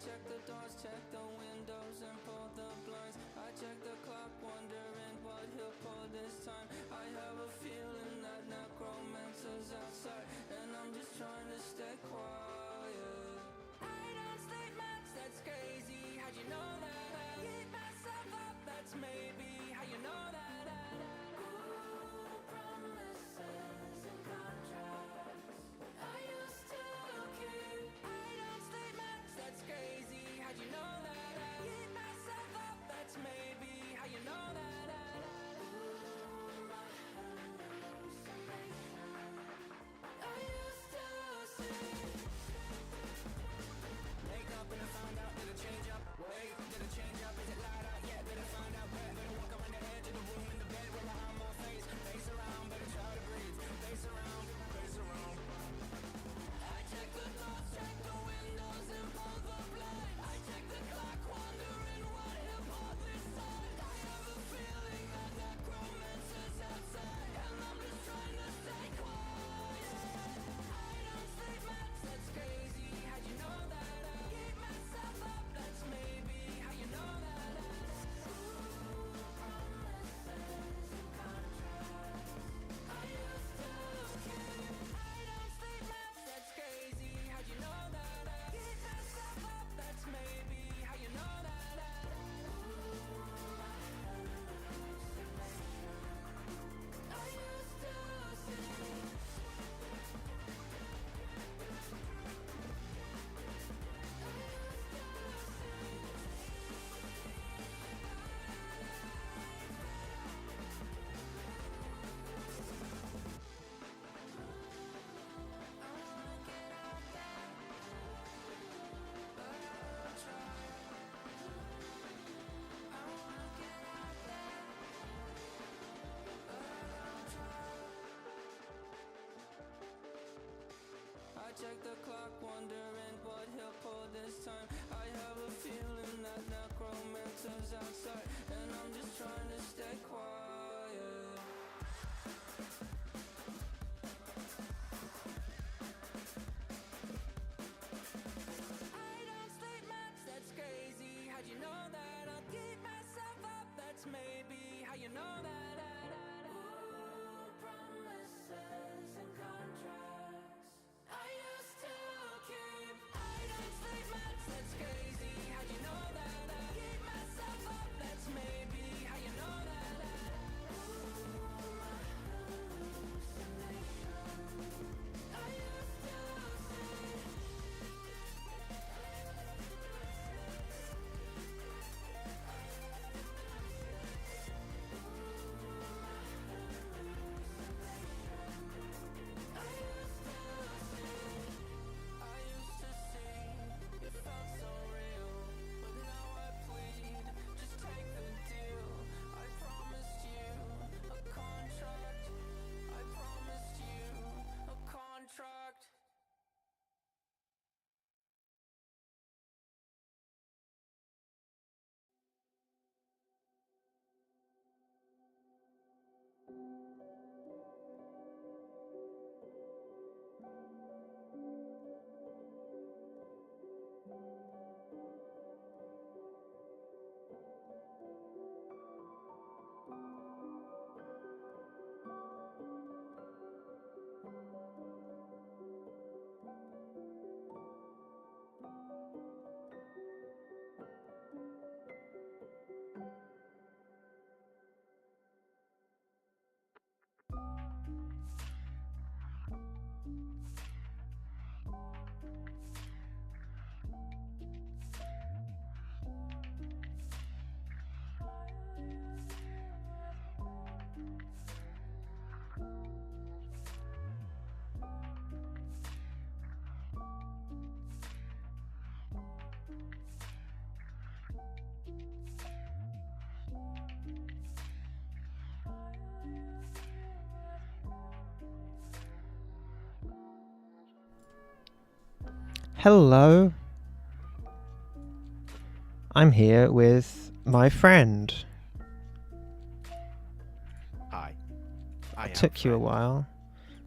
check the doors, check the windows and pull the blinds. I check the clock, wondering what he'll pull this time. I have a feeling that necromancer's outside, and I'm just trying to stay quiet. I don't sleep much, that's crazy. How'd you know that? I keep myself up, that's maybe how you know that. Check the clock, wondering what he'll pull this time. I have a feeling that necromancer's outside, and I'm just trying to stay quiet. Hello. I'm here with my friend. Hi. It took you a while.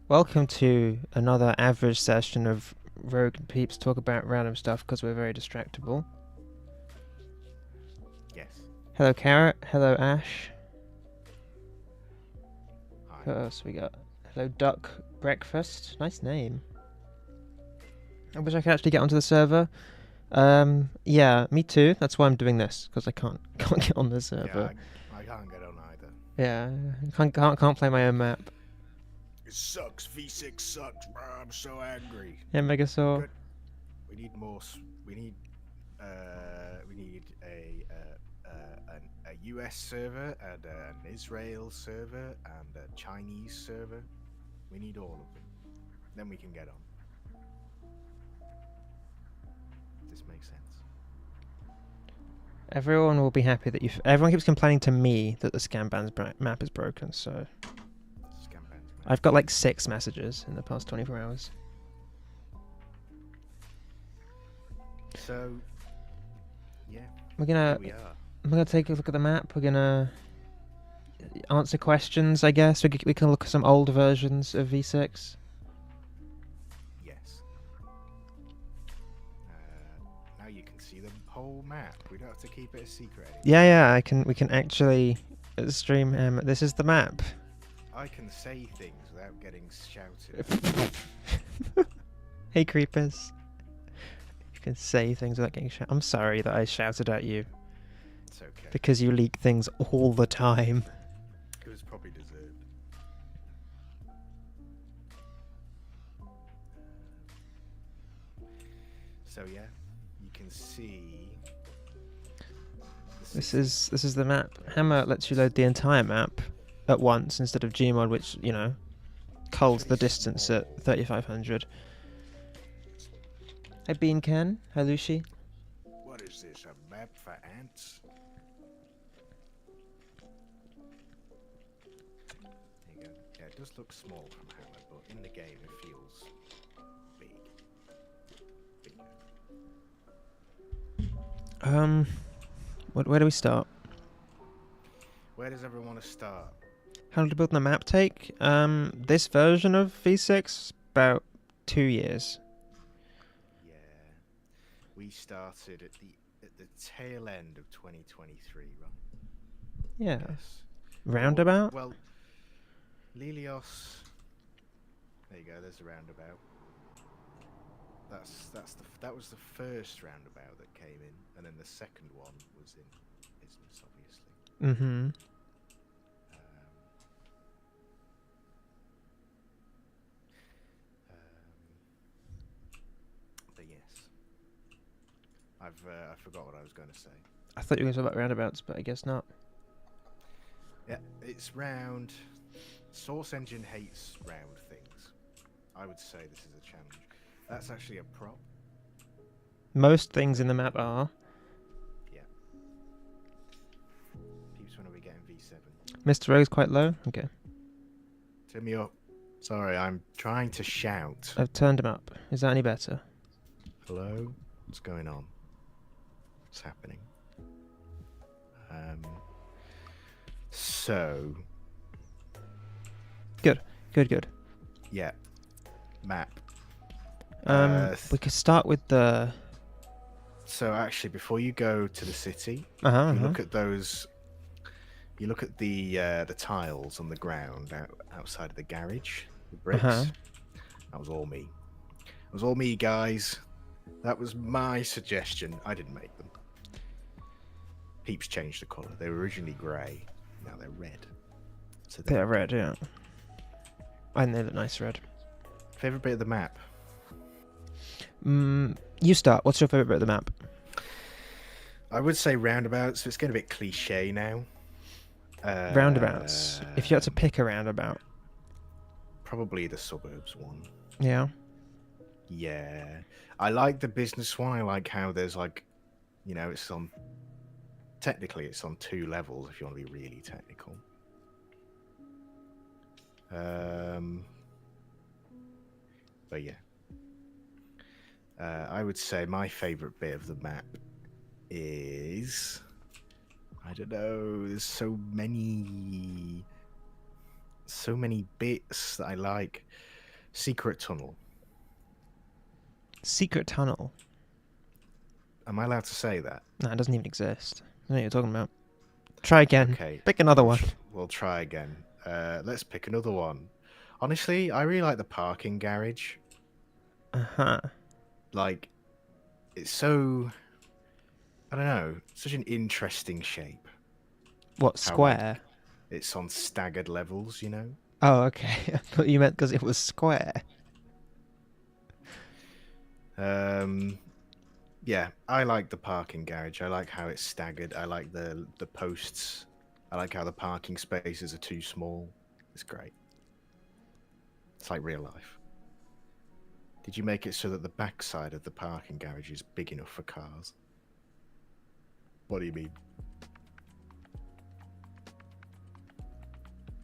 Welcome to another average session of Rogue and Peeps talk about random stuff because we're very distractible. Yes. Hello Carrot. Hello Ash. Hi. What else we got? Hello Duck Breakfast. Nice name. I wish I could actually get onto the server. Yeah, me too. That's why I'm doing this, because I can't get on the server. Yeah, I can't get on either. Yeah, can't play my own map. It sucks. V6 sucks, bro. I'm so angry. Yeah, Megasaur. Good. We need more. We need a US server and an Israel server and a Chinese server. We need all of them. Then we can get on. This makes sense. Everyone will be happy that everyone keeps complaining to me that the Scamban's map is broken, so... I've got like 6 messages in the past 24 hours. So, yeah. We're gonna take a look at the map. We're gonna answer questions, I guess. We can look at some old versions of V6. Yes. Now you can see the whole map. We don't have to keep it a secret anymore. Yeah. We can actually stream. This is the map. I can say things without getting shouted. Hey creepers. You can say things without getting shouted. I'm sorry that I shouted at you. It's okay. Because you leak things all the time. It was probably deserved. So yeah, you can see. This is the map. Hammer lets you load the entire map at once instead of Gmod, which, you know, culls the distance at 3500. Hey Bean Ken. Hi Lucy. What is this? A map for ants? There you go. Yeah, it does look small from Hammer, but in the game it feels big. Where do we start? Where does everyone want to start? How long to build the map take? This version of V6 about 2 years. Yeah, we started at the tail end of 2023, right? Yeah. Yes. Roundabout? Well, Lilios. There you go. There's a roundabout. That was the first roundabout that came in, and then the second one was in business, obviously. Mm-hmm. But yes, I forgot what I was going to say. I thought you were going to talk about roundabouts, but I guess not. Yeah, it's round. Source Engine hates round things. I would say this is a challenge. That's actually a prop. Most things in the map are. Yeah. Peeps, when are we getting V7? Mr. Rogue's quite low? Okay. Turn me up. Sorry, I'm trying to shout. I've turned him up. Is that any better? Hello? What's going on? What's happening? So... Good. Yeah. Map. We could start with the So actually, before you go to the city, you look at those. You look at the tiles on the ground outside of the garage, the bricks. That was all me. It was all me, guys. That was my suggestion. I didn't make them. Peeps changed the colour. They were originally grey. Now they're red. So they're red, yeah. And they look nice red. Favourite bit of the map? You start. What's your favourite bit of the map? I would say roundabouts. It's getting a bit cliche now. Roundabouts. If you had to pick a roundabout. Probably the suburbs one. Yeah. Yeah. I like the business one. I like how there's like, you know, it's on... Technically, it's on 2 levels if you want to be really technical. But yeah. I would say my favourite bit of the map is... I don't know, there's so many bits that I like. Secret tunnel. Secret tunnel? Am I allowed to say that? No, it doesn't even exist. I don't know what you're talking about. Try again. Okay. Pick another one. We'll try again. Let's pick another one. Honestly, I really like the parking garage. Like, it's so... I don't know, such an interesting shape. What, square? Like, it's on staggered levels, you know? Oh, okay. I thought you meant because it was square. Yeah, I like the parking garage. I like how it's staggered. I like the posts. I like how the parking spaces are too small. It's great. It's like real life. Did you make it so that the backside of the parking garage is big enough for cars? What do you mean?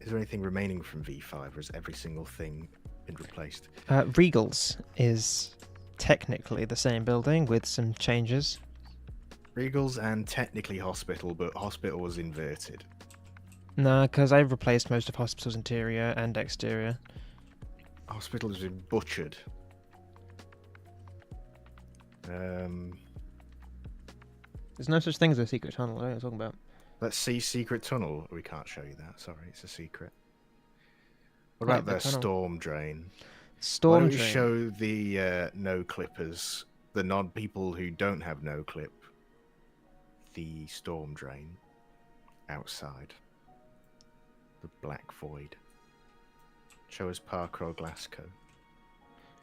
Is there anything remaining from V5, or has every single thing been replaced? Regal's is technically the same building with some changes. Regal's and technically Hospital, but Hospital was inverted. No, because I've replaced most of Hospital's interior and exterior. Hospital has been butchered. There's no such thing as a secret tunnel. I don't know what you're talking about. Let's see Secret Tunnel. We can't show you that. Sorry, it's a secret. What about the storm drain? Storm Why don't drain. you show the no clippers, the non-people who don't have no clip, the storm drain outside the black void. Show us Parker or Glasgow.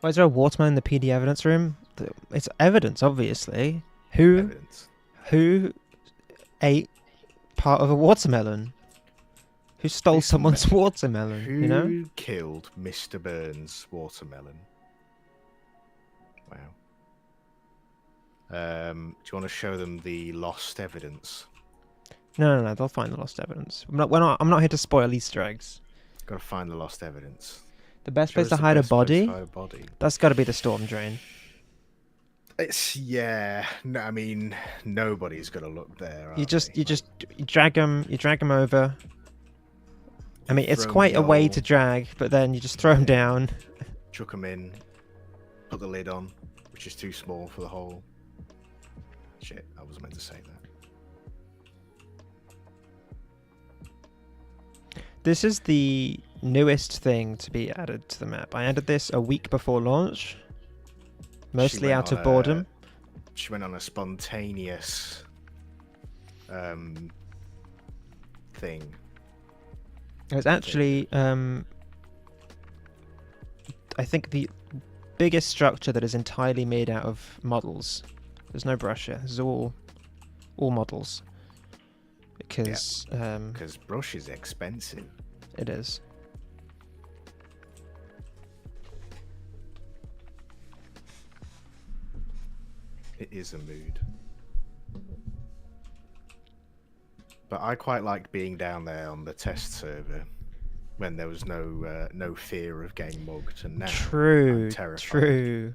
Why is there a watermelon in the PD evidence room? It's evidence, obviously. Who Evidence. Who ate part of a watermelon? Who stole someone's watermelon? Who you know? killed Mr. Burns' watermelon? Wow. Do you want to show them the lost evidence? No. They'll find the lost evidence. I'm not here to spoil Easter eggs. Got to find the lost evidence. The best Show place us to the hide a best place to body? hide a body. That's got to be the storm drain. It's No, I mean, nobody's gonna look there. You drag them over. I mean, it's quite a way to drag, but then you just throw them down. Chuck them in. Put the lid on, which is too small for the hole. Shit, I wasn't meant to say that. This is the newest thing to be added to the map. I added this a week before launch. Mostly out of boredom. She went on a spontaneous thing. It's actually, I think the biggest structure that is entirely made out of models. There's no brush here. This is all models. Because brush is expensive. It is. It is a mood. But I quite liked being down there on the test server when there was no fear of getting mugged, and now I'm terrified. True.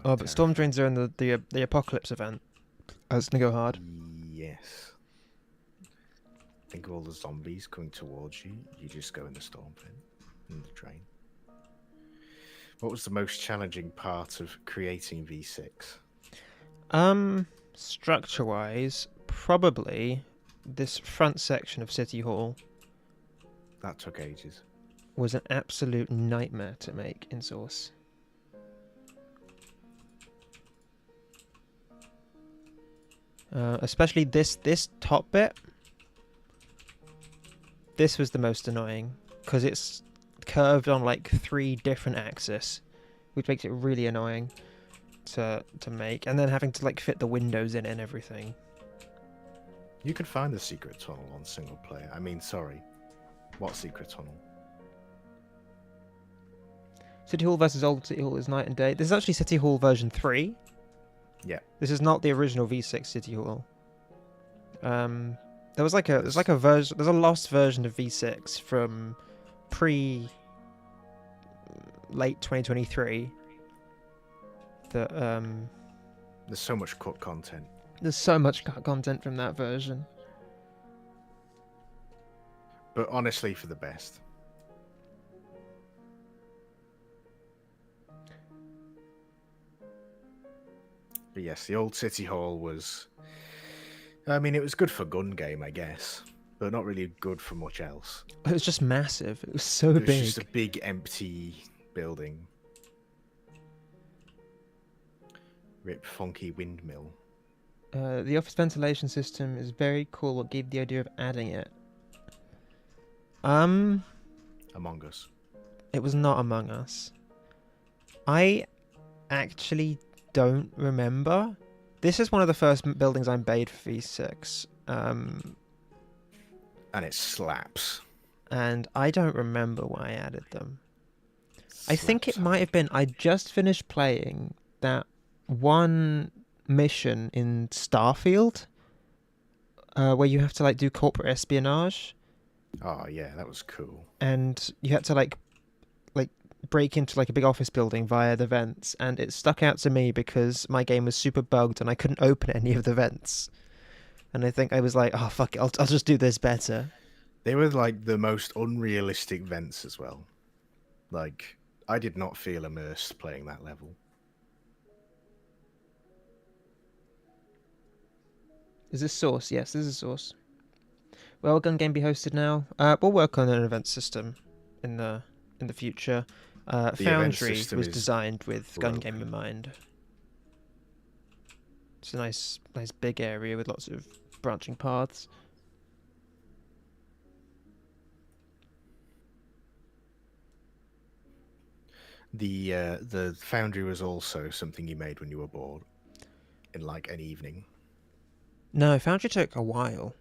Oh, but storm drains are in the apocalypse event. That's gonna go hard. Yes. Think of all the zombies coming towards you. You just go in the storm pit, in the drain. What was the most challenging part of creating V6? Structure-wise, probably this front section of City Hall. That took ages. Was an absolute nightmare to make in Source. Especially this top bit. This was the most annoying because it's curved on like 3 different axes, which makes it really annoying to make, and then having to like fit the windows in and everything. You could find the secret tunnel on single player. I mean, sorry, what secret tunnel? City Hall versus Old City Hall is night and day. This is actually City Hall version 3. Yeah. This is not the original V6 City Hall. There's a version. There's a lost version of V6 from late 2023. That There's so much cut content. There's so much cut content from that version. But honestly, for the best. But yes, the old City Hall was... I mean, it was good for gun game, I guess. But not really good for much else. It was just massive. It was so big. It was just a big, empty building. Rip funky windmill. The office ventilation system is very cool. What gave the idea of adding it? Among Us. It was not Among Us. I actually don't remember. This is one of the first buildings I made for V6. And it slaps. And I don't remember why I added them. I think it might have been I just finished playing that one mission in Starfield where you have to like do corporate espionage. Oh yeah, that was cool. And you had to like break into like a big office building via the vents, and it stuck out to me because my game was super bugged and I couldn't open any of the vents. And I think I was like, oh fuck it, I'll just do this better. They were like the most unrealistic vents as well. Like, I did not feel immersed playing that level. Is this Source? Yes, this is Source. Well, Gun Game be hosted now. We'll work on an event system in the future. Foundry was designed with Gun Game in mind. It's a nice big area with lots of branching paths. The Foundry was also something you made when you were bored, in like an evening. No, Foundry took a while.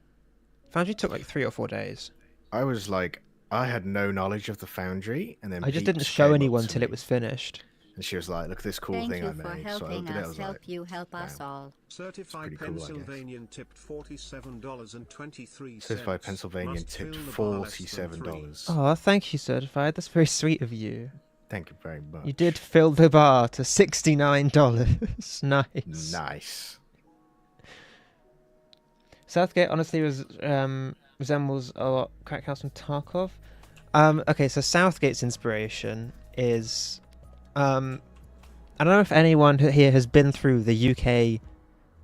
Foundry took like 3 or 4 days. I was like, I had no knowledge of the Foundry, and then I just Pete didn't show came anyone up to till me, it was finished. and she was like, "Look at this cool thing I made." Thank you for helping us help you help us all. Certified Pretty cool, I Pennsylvanian tipped $47.23. Certified Pennsylvanian tipped $47. Oh, thank you, Certified. That's very sweet of you. Thank you very much. You did fill the bar to $69. Nice. Nice. Southgate honestly resembles a lot Crack House from Tarkov. Okay, so Southgate's inspiration is I don't know if anyone here has been through the UK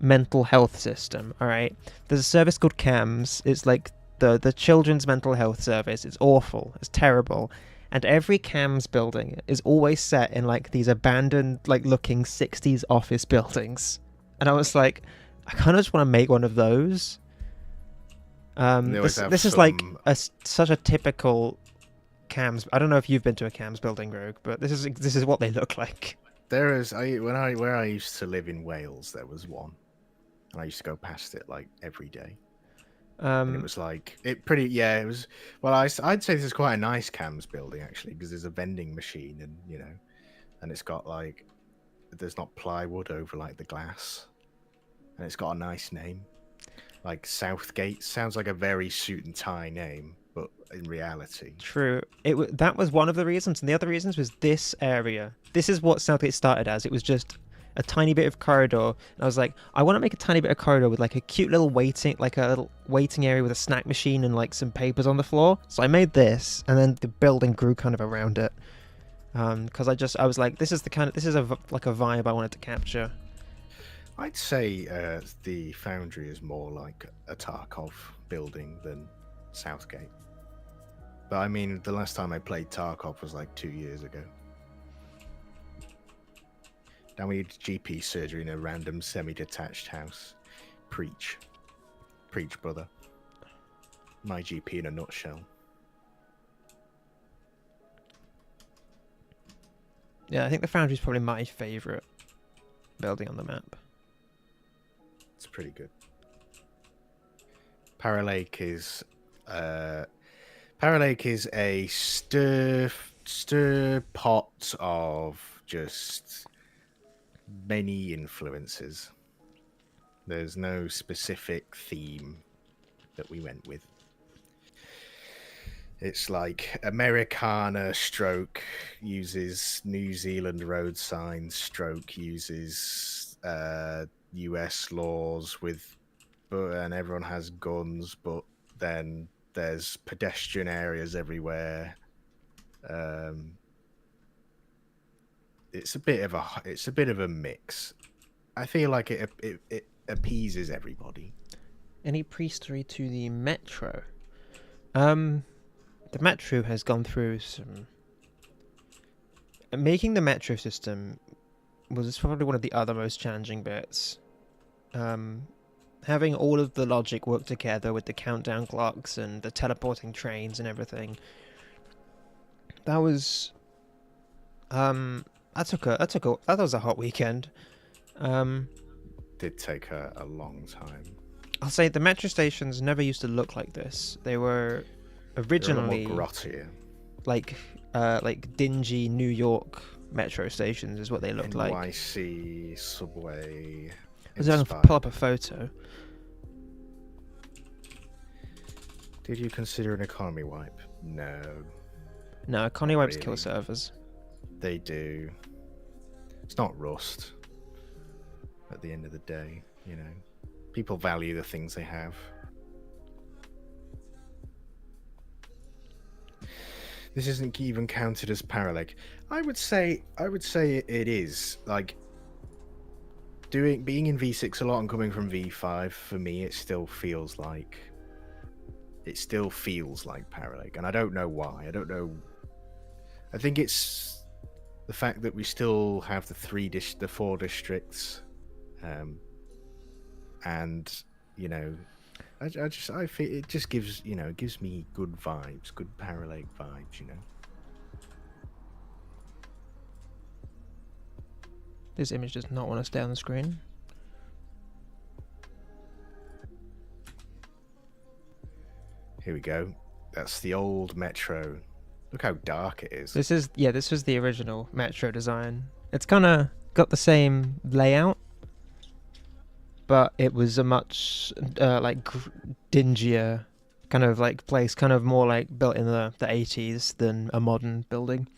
mental health system. All right, there's a service called CAMS. It's like the children's mental health service. It's awful. It's terrible. And every CAMS building is always set in like these abandoned, like looking 60s office buildings. And I was like, I kind of just want to make one of those. This is like such a typical CAMS. I don't know if you've been to a CAMS building, Rogue, but this is what they look like. There is where I used to live in Wales, there was one, and I used to go past it like every day. And it was like it was. Well, I'd say this is quite a nice CAMS building actually, because there's a vending machine, and and it's got like there's not plywood over like the glass, and it's got a nice name. Like Southgate sounds like a very suit and tie name, but in reality, true. That was one of the reasons, and the other reasons was this area. This is what Southgate started as. It was just a tiny bit of corridor, and I was like, I want to make a tiny bit of corridor with like a cute little waiting area with a snack machine and like some papers on the floor. So I made this, and then the building grew kind of around it. because I was like, this is like a vibe I wanted to capture. I'd say the Foundry is more like a Tarkov building than Southgate. But I mean, the last time I played Tarkov was like 2 years ago. Now we need GP surgery in a random semi-detached house. Preach. Preach, brother. My GP in a nutshell. Yeah, I think the Foundry is probably my favourite building on the map. It's pretty good. Paralake is a stir pot of just many influences. There's no specific theme that we went with. It's like Americana stroke uses New Zealand road signs, stroke uses US laws and everyone has guns, but then there's pedestrian areas everywhere. It's a bit of a mix. I feel like it appeases everybody. Any pre-story to the Metro? The Metro has gone through some... Making the Metro system was probably one of the other most challenging bits. Having all of the logic work together with the countdown clocks and the teleporting trains and everything. That was... that was a hot weekend. Did take a long time. I'll say the metro stations never used to look like this. They were originally more grottier. like dingy New York metro stations is what they looked like. NYC subway. I was going to pull up a photo. Did you consider an economy wipe? No. No, economy wipes really. kill servers. They do. It's not Rust. At the end of the day, you know, people value the things they have. This isn't even counted as Paralake. I would say it is. Like being in V6 a lot and coming from V5, for me it still feels like Paralake, and I don't know why. I don't know. I think it's the fact that we still have the four districts, and you know, I feel it just gives me good vibes, good Paralake vibes, you know. This image does not want to stay on the screen. Here we go. That's the old Metro. Look how dark it is. This was the original Metro design. It's kind of got the same layout, but it was a much dingier kind of like place, kind of more like built in the 80s than a modern building.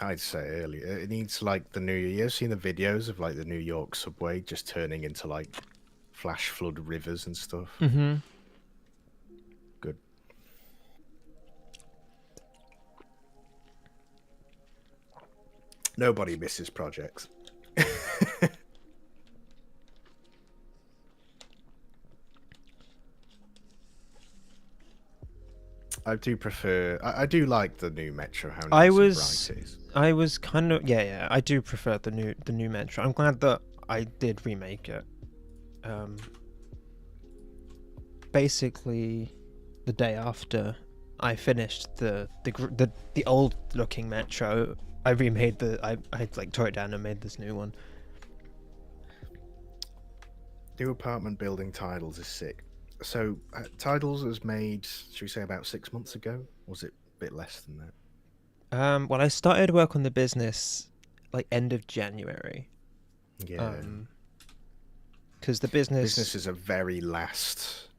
I'd say earlier. It needs like the New York. You ever seen the videos of like the New York subway just turning into like flash flood rivers and stuff? Mm-hmm. Good. Nobody misses projects. I do prefer. I do like the new Metro. How nice and bright it is. I was kind of yeah. I do prefer the new Metro. I'm glad that I did remake it. Basically, the day after I finished the old looking Metro, I remade I like tore it down and made this new one. New apartment building titles is sick. So, Titles was made, should we say, about 6 months ago? Or was it a bit less than that? Well, I started work on the business like end of January. Yeah. Because the business is a very last.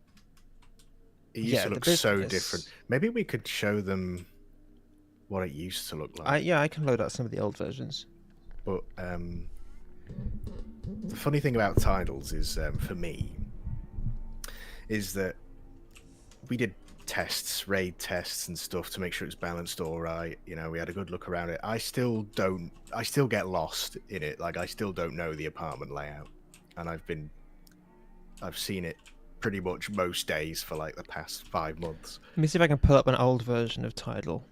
It used to look so different. Maybe we could show them what it used to look like. I can load out some of the old versions. But the funny thing about Titles is, for me, is that we did tests, raid tests and stuff to make sure it's balanced all right. You know, we had a good look around it. I still get lost in it. Like, I still don't know the apartment layout, and I've seen it pretty much most days for like the past 5 months. Let me see if I can pull up an old version of Tidal.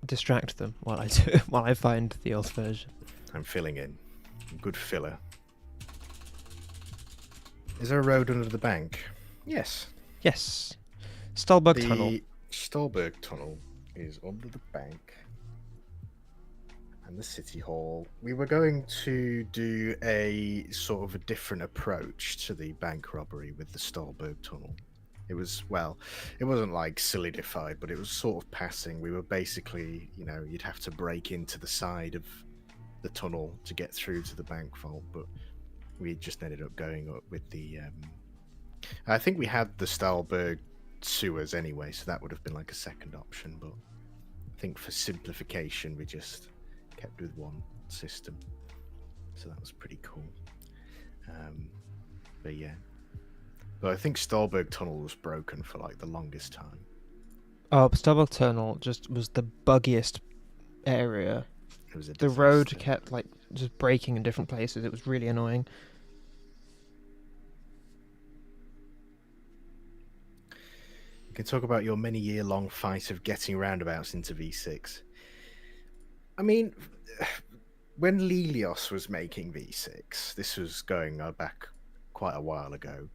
Distract them while I find the old version. I'm filling in. Good filler. Is there a road under the bank? Yes. Yes. 𝗘𝗺𝗀𝗧𝗲𝗺𝗺 Tunnel. The 𝗘𝗺𝗀𝗀𝗧𝗲𝗺𝗺 Tunnel is under the bank and the city hall. We were going to do a sort of a different approach to the bank robbery with the 𝗘𝗺𝗀𝗀𝗧𝗏 Tunnel. It was, well, it wasn't like solidified, but it was sort of passing. We were basically, you know, you'd have to break into the side of the tunnel to get through to the bank vault, but we just ended up going up with the I think we had the 𝗘𝗺𝗀𝗀𝗧𝗏 sewers anyway, so that would have been like a second option, but I think for simplification we just kept with one system, so that was pretty cool. But yeah, but I think 𝗘𝗺𝗀𝗀𝗧𝗏 Tunnel was broken for like the longest time. Oh, 𝗘𝗺𝗀𝗀𝗧𝗏 Tunnel just was the buggiest area. It was a the disaster. road kept like just breaking in different places. It was really annoying. You can talk about your many-year-long fight of getting roundabouts into V6. I mean, when 𝗕𝗺𝗺 was making V6, this was going back quite a while ago.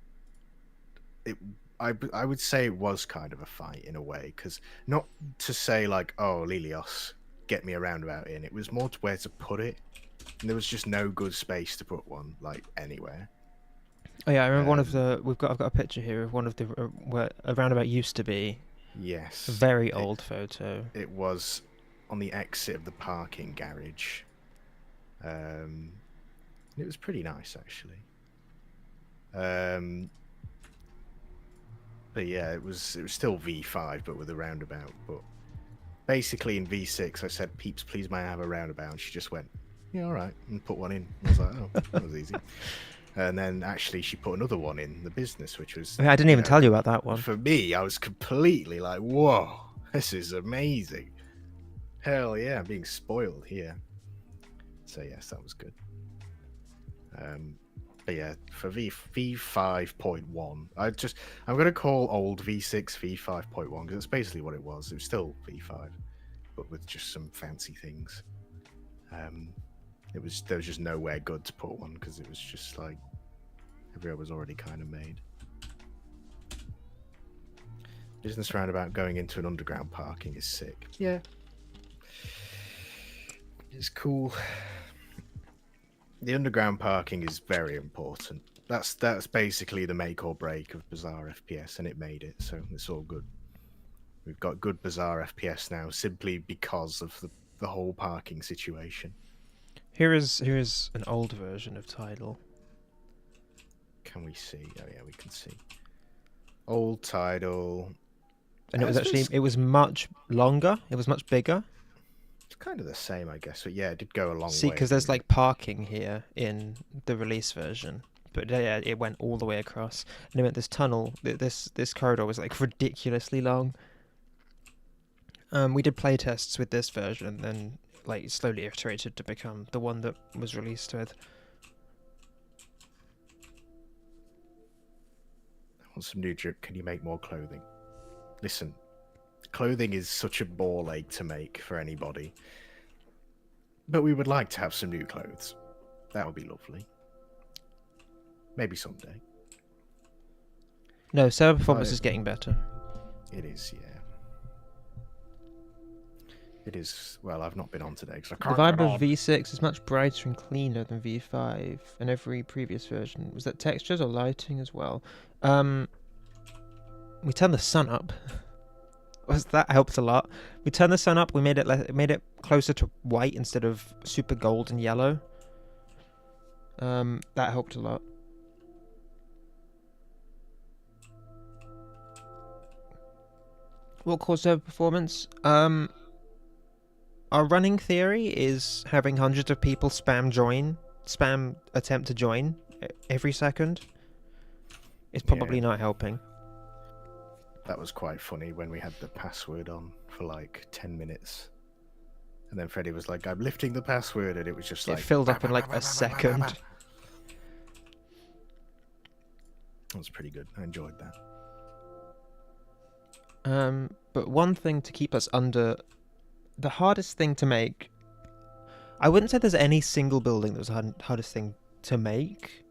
I would say it was kind of a fight in a way, because not to say like, oh, 𝗕𝗺𝗺, get me a roundabout in. It was more to where to put it, and there was just no good space to put one like anywhere. Oh yeah, I remember one of the. I've got a picture here of one of the where a roundabout used to be. Yes. A very old photo. It was on the exit of the parking garage. It was pretty nice actually. But yeah, it was still V5 but with a roundabout. But basically in V6 I said, "PEEPS, please may I have a roundabout?" And she just went, "Yeah, all right," and put one in. I was like, "Oh, that was easy." And then actually she put another one in the business, which was... I didn't even tell you about that one. For me, I was completely like, whoa, this is amazing. Hell yeah, I'm being spoiled here. So yes, that was good. But yeah, for V5.1, I'm going to call old V6 V5.1 because it's basically what it was. It was still V5, but with just some fancy things. There was just nowhere good to put one because it was just like everywhere was already kind of made. Business roundabout going into an underground parking is sick. Yeah, it's cool. The underground parking is very important. That's basically the make or break of Bazaar FPS, and it made it, so it's all good. We've got good Bazaar FPS now simply because of the whole parking situation. Here is an old version of Tidal. Can we see? Oh yeah, we can see. Old Tidal. And it was much longer. It was much bigger. It's kind of the same, I guess. But yeah, it did go a long way. See, because there's like parking here in the release version. But yeah, it went all the way across. And it meant this tunnel, this corridor was like ridiculously long. We did play tests with this version and then like slowly iterated to become the one that was released with. I want some new drip. Can you make more clothing? Listen, clothing is such a ball ache to make for anybody. But we would like to have some new clothes. That would be lovely. Maybe someday. No, server performance is getting better. It is, yeah. It is. Well, I've not been on today because I can't. The vibe of V6 is much brighter and cleaner than V5 and every previous version. Was that textures or lighting as well? We turned the sun up. That helped a lot. We turned the sun up. We made it closer to white instead of super gold and yellow. That helped a lot. What caused server performance? Our running theory is having hundreds of people spam attempt to join every second. It's probably not helping. That was quite funny when we had the password on for like 10 minutes. And then Freddie was like, I'm lifting the password, and it was just like... It filled up in like a second. That was pretty good. I enjoyed that. But one thing to keep us under... The hardest thing to make... I wouldn't say there's any single building that was the hardest thing to make.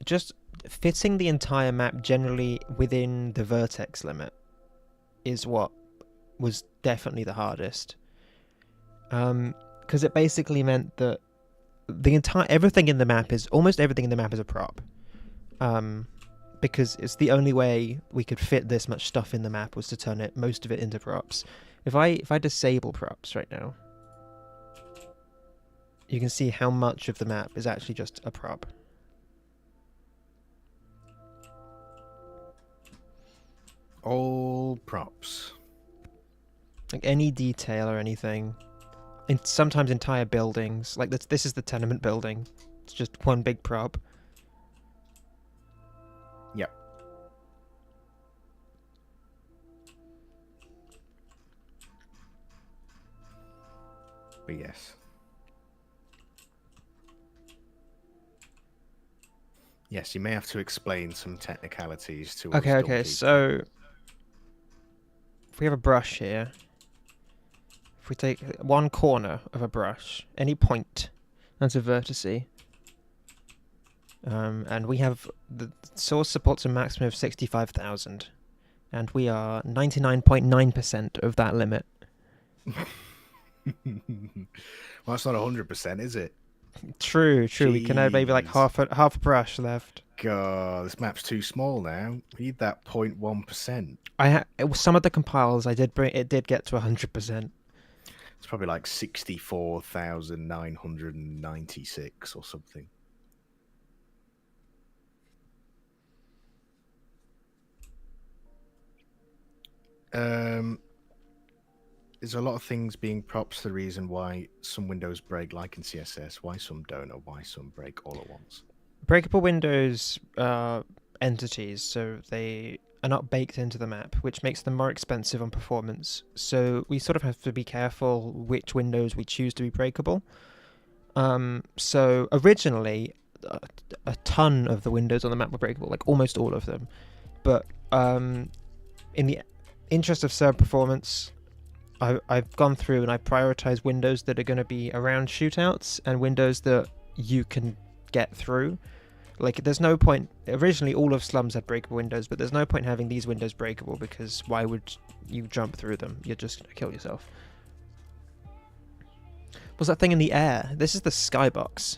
Just fitting the entire map generally within the vertex limit is what was definitely the hardest. Because it basically meant that everything in the map is... Almost everything in the map is a prop. Because it's the only way we could fit this much stuff in the map was to turn most of it into props. If I disable props right now, you can see how much of the map is actually just a prop. All props. Like any detail or anything. Sometimes entire buildings. Like this is the tenement building. It's just one big prop. Yep. But yes. Yes, you may have to explain some technicalities to us. Okay, so if we have a brush here, if we take one corner of a brush, any point, that's a vertice. And we have the source supports a maximum of 65,000, and we are 99.9% of that limit. Well, that's not 100%, is it? True. Jeez. We can add maybe like half a brush left. God, this map's too small now. We need that 0.1%. Some of the compiles I did bring. It did get to 100%. It's probably like 64,996 or something. There's a lot of things being props. The reason why some windows break, like in CSS, why some don't, or why some break all at once. Breakable windows are entities, so they are not baked into the map, which makes them more expensive on performance. So we sort of have to be careful which windows we choose to be breakable. So originally, a ton of the windows on the map were breakable, like almost all of them. But in the interest of server performance, I've gone through and I prioritize windows that are going to be around shootouts and windows that you can get through. Like, there's no point... Originally, all of Slums had breakable windows, but there's no point having these windows breakable because why would you jump through them? You're just going to kill yourself. What's that thing in the air? This is the skybox.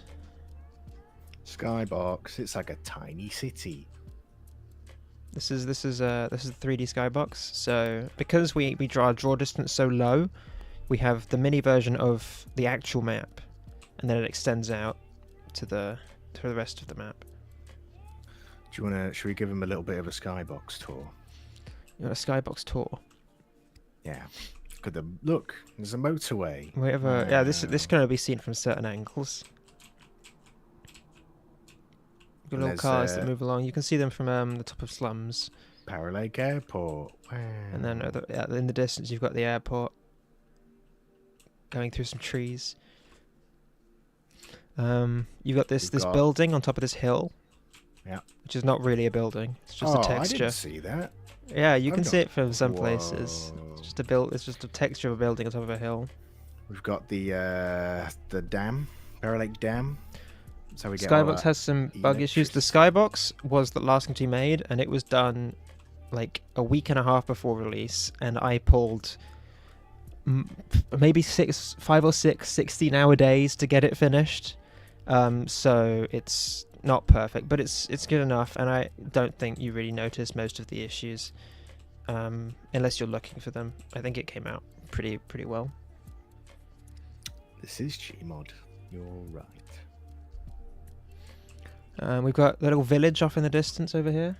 Skybox. It's like a tiny city. This is the 3D skybox. So because we draw distance so low, we have the mini version of the actual map, and then it extends out to the rest of the map. Do you wanna? Should we give him a little bit of a skybox tour? You want a skybox tour? Yeah. Look, there's a motorway. Yeah, this can only be seen from certain angles. Good little cars that move along. You can see them from the top of Slums. Paralake Airport. Wow. And then in the distance, you've got the airport going through some trees. You've got this building on top of this hill. Yeah. Which is not really a building. It's just a texture. I didn't see that. Yeah, you can see it from some places. It's just a texture of a building on top of a hill. We've got the dam, Paralake Dam. So we get Skybox has some bug issues. The Skybox was the last thing to be made, and it was done like a week and a half before release, and I pulled maybe 5 or 6 16-hour days to get it finished. So it's not perfect, but it's good enough, and I don't think you really notice most of the issues unless you're looking for them. I think it came out pretty well. This is Gmod. You're right. We've got a little village off in the distance over here.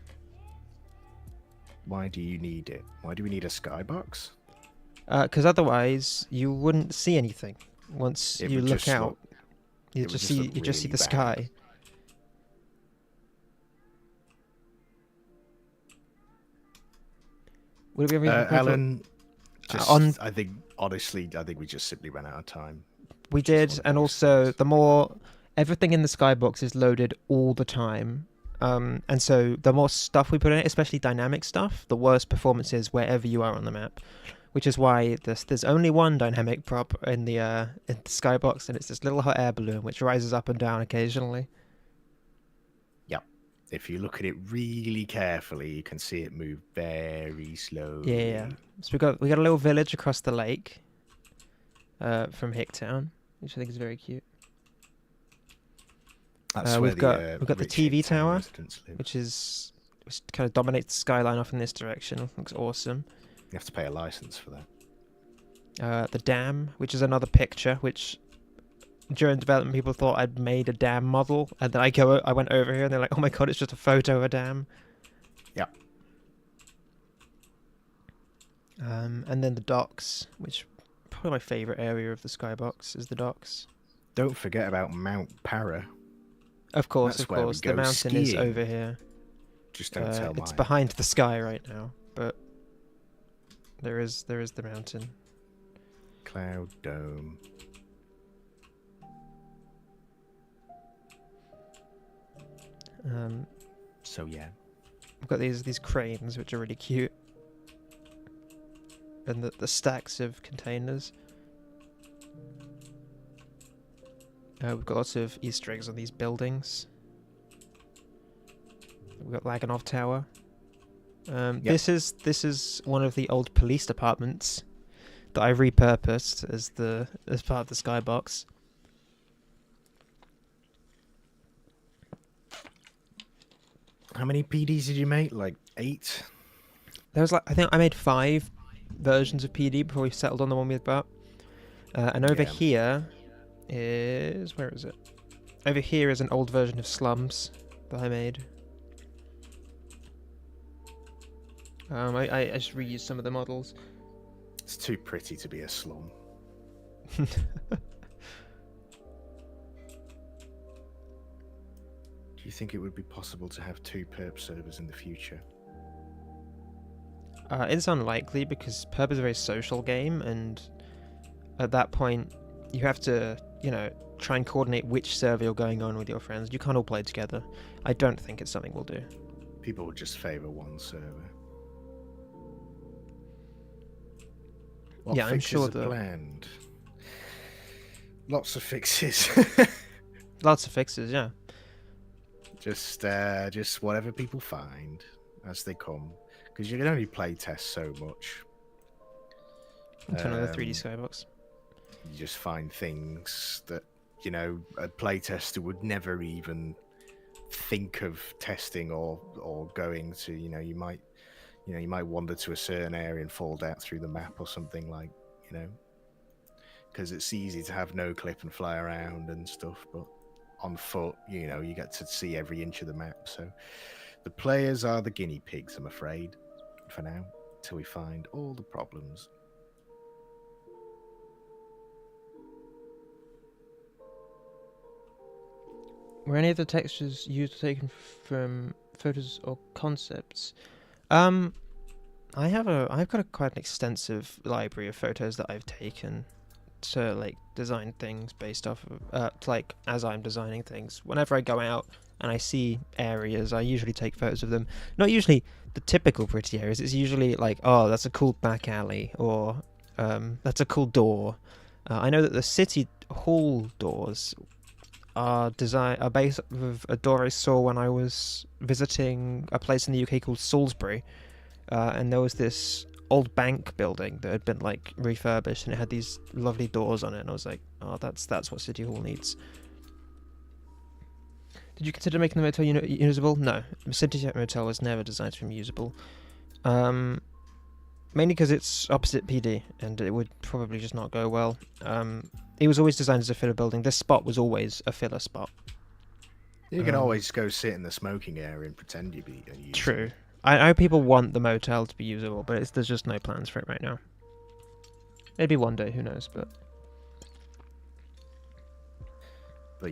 Why do you need it? Why do we need a skybox? Because otherwise you wouldn't see anything. Once you look out, you just see the sky. Would we have Alan, just, on? I think honestly, I think we just simply ran out of time. We did, and also everything in the skybox is loaded all the time. And so the more stuff we put in it, especially dynamic stuff, the worse performance is wherever you are on the map. Which is why there's only one dynamic prop in the skybox, and it's this little hot air balloon which rises up and down occasionally. Yep. If you look at it really carefully, you can see it move very slowly. Yeah. So we got a little village across the lake from Hicktown, which I think is very cute. That's we've got the TV tower, which which kind of dominates the skyline off in this direction. Looks awesome. You have to pay a license for that. The dam, which is another picture, which during development people thought I'd made a dam model, and then I went over here and they're like, oh my god, it's just a photo of a dam. Yeah. And then the docks, which probably my favourite area of the skybox is the docks. Don't forget about Mount Para. Of course, the mountain skiing. is over here. Just don't tell It's mine. behind the sky right now, but there is the mountain. Cloud Dome. So yeah, We've got these cranes which are really cute, and the stacks of containers. We've got lots of Easter eggs on these buildings. We've got Laganov Tower. Yep. This is one of the old police departments that I repurposed as part of the skybox. how many PDs did you make? Like 8? There was I think I made 5 versions of PD before we settled on the one we bought. And over here is, where is it? Over here is an old version of Slums that I made. I just reused some of the models. It's too pretty to be a slum. Do you think it would be possible to have 2 perp servers in the future? It's unlikely because PERP is a very social game, and at that point you have to, try and coordinate which server you're going on with your friends. You can't all play together. I don't think it's something we'll do. People would just favour one server. What I'm sure are planned? Lots of fixes. Lots of fixes, yeah. Just whatever people find as they come, because you can only play test so much. Into another 3D skybox. You just find things that a playtester would never even think of testing or going to. You might wander to a certain area and fall down through the map or something, like, because it's easy to have no clip and fly around and stuff, but on foot, you get to see every inch of the map. So the players are the guinea pigs, I'm afraid, for now, till we find all the problems. Were any of the textures used or taken from photos or concepts? I've got quite an extensive library of photos that I've taken to design things based off of as I'm designing things. Whenever I go out and I see areas, I usually take photos of them. Not usually the typical pretty areas. It's usually oh, that's a cool back alley, or that's a cool door. I know that the city hall doors are based off of a door I saw when I was visiting a place in the UK called Salisbury, and there was this old bank building that had been refurbished, and it had these lovely doors on it, and I was like, oh, that's what City Hall needs. Did you consider making the motel usable? No, City Motel was never designed to be usable. Mainly because it's opposite PD, and it would probably just not go well. It was always designed as a filler building. This spot was always a filler spot. You can always go sit in the smoking area and pretend you be usable. True. I know people want the motel to be usable, but there's just no plans for it right now. Maybe one day, who knows, but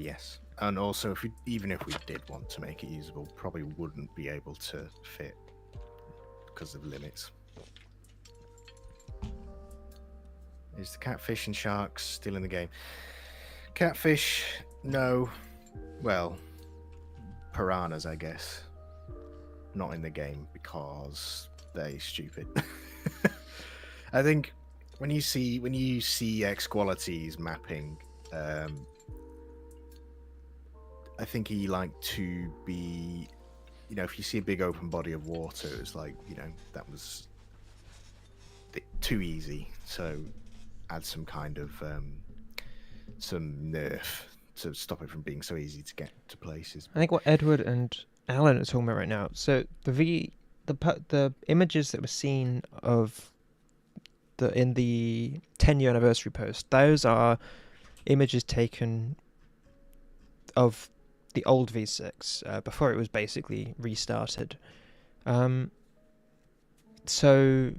yes. And also, even if we did want to make it usable, probably wouldn't be able to fit because of limits. Is the catfish and sharks still in the game? Catfish, no. Well, piranhas, I guess. Not in the game because they're stupid. I think when you see 𝗕𝗺cie mapping, I think he liked to be, you know, if you see a big open body of water, it's like, you know, that was too easy. So add some kind of some nerf to stop it from being so easy to get to places. I think what Edward and Alan are talking about right now. So the images that were seen of in the 10-year anniversary post, those are images taken of the old V6 before it was basically restarted. So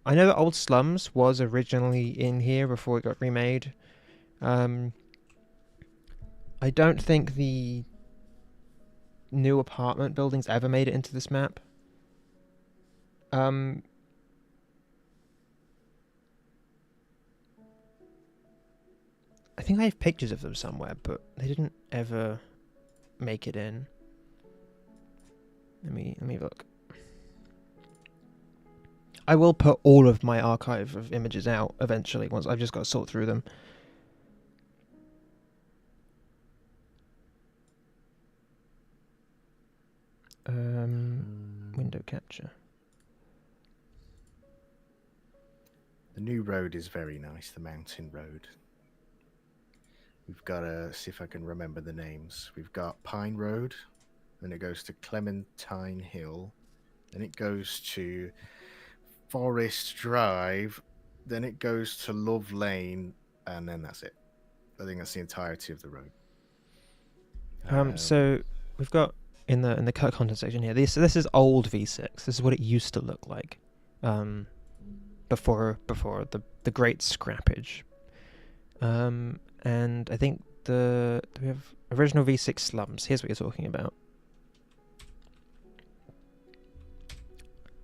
I know that Old Slums was originally in here before it got remade. I don't think the new apartment buildings ever made it into this map. I think I have pictures of them somewhere, but they didn't ever make it in. Let me look. I will put all of my archive of images out eventually, once I've just got to sort through them. Window capture. The new road is very nice, the mountain road. We've got to see if I can remember the names. We've got Pine Road, then it goes to Clementine Hill, then it goes to Forest Drive, then it goes to Love Lane, and then that's it. I think that's the entirety of the road. So we've got in the cut content section here. This is old V6. This is what it used to look like, before the great scrappage. And I think we have original V6 slums. Here's what you're talking about.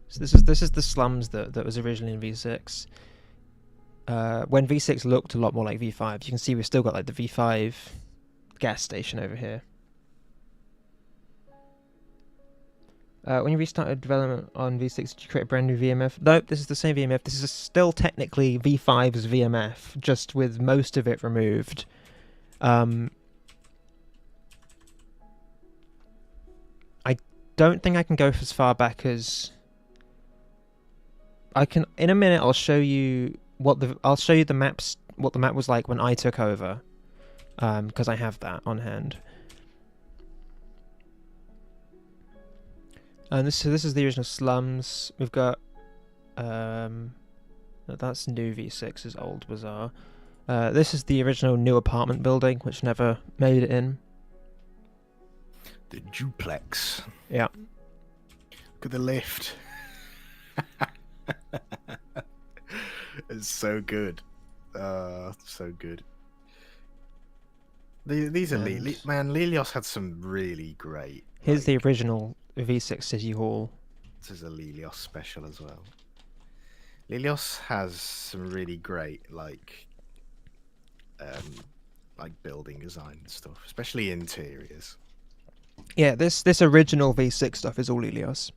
So this is the slums that was originally in V6. When V6 looked a lot more like V5, you can see we've still got like the V5 gas station over here. When you restarted development on V6, did you create a brand new VMF? Nope, this is the same VMF. This is still technically V5's VMF, just with most of it removed. I don't think I can go as far back as I can. In a minute, I'll show you what the maps, what the map was like when I took over, because I have that on hand. And this is the original slums. We've got that's new V6's old bazaar. This is the original new apartment building, which never made it in. The duplex. Yeah. Look at the lift. It's so good. So good. These are man. 𝗕𝗺cie had some really great. Here's the original V6 City Hall. This is a 𝗕𝗺cie special as well. 𝗕𝗺cie has some really great like building design and stuff, especially interiors. Yeah, this original V6 stuff is all 𝗕𝗺cie.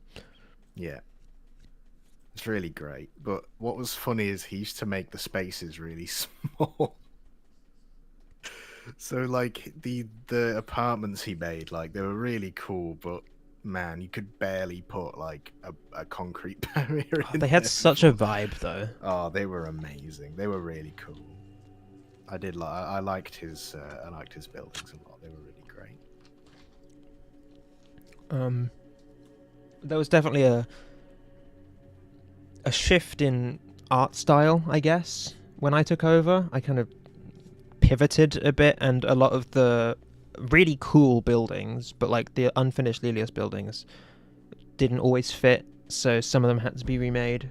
Yeah. It's really great. But what was funny is he used to make the spaces really small. So like the apartments he made, like they were really cool, but man, you could barely put like a concrete barrier in. They had such a vibe though. Oh, they were amazing. They were really cool. I liked his buildings a lot. They were really great. There was definitely a shift in art style, I guess. When I took over, I kind of pivoted a bit, and a lot of the really cool buildings, but like the unfinished 𝗕𝗺cie buildings, didn't always fit, so some of them had to be remade.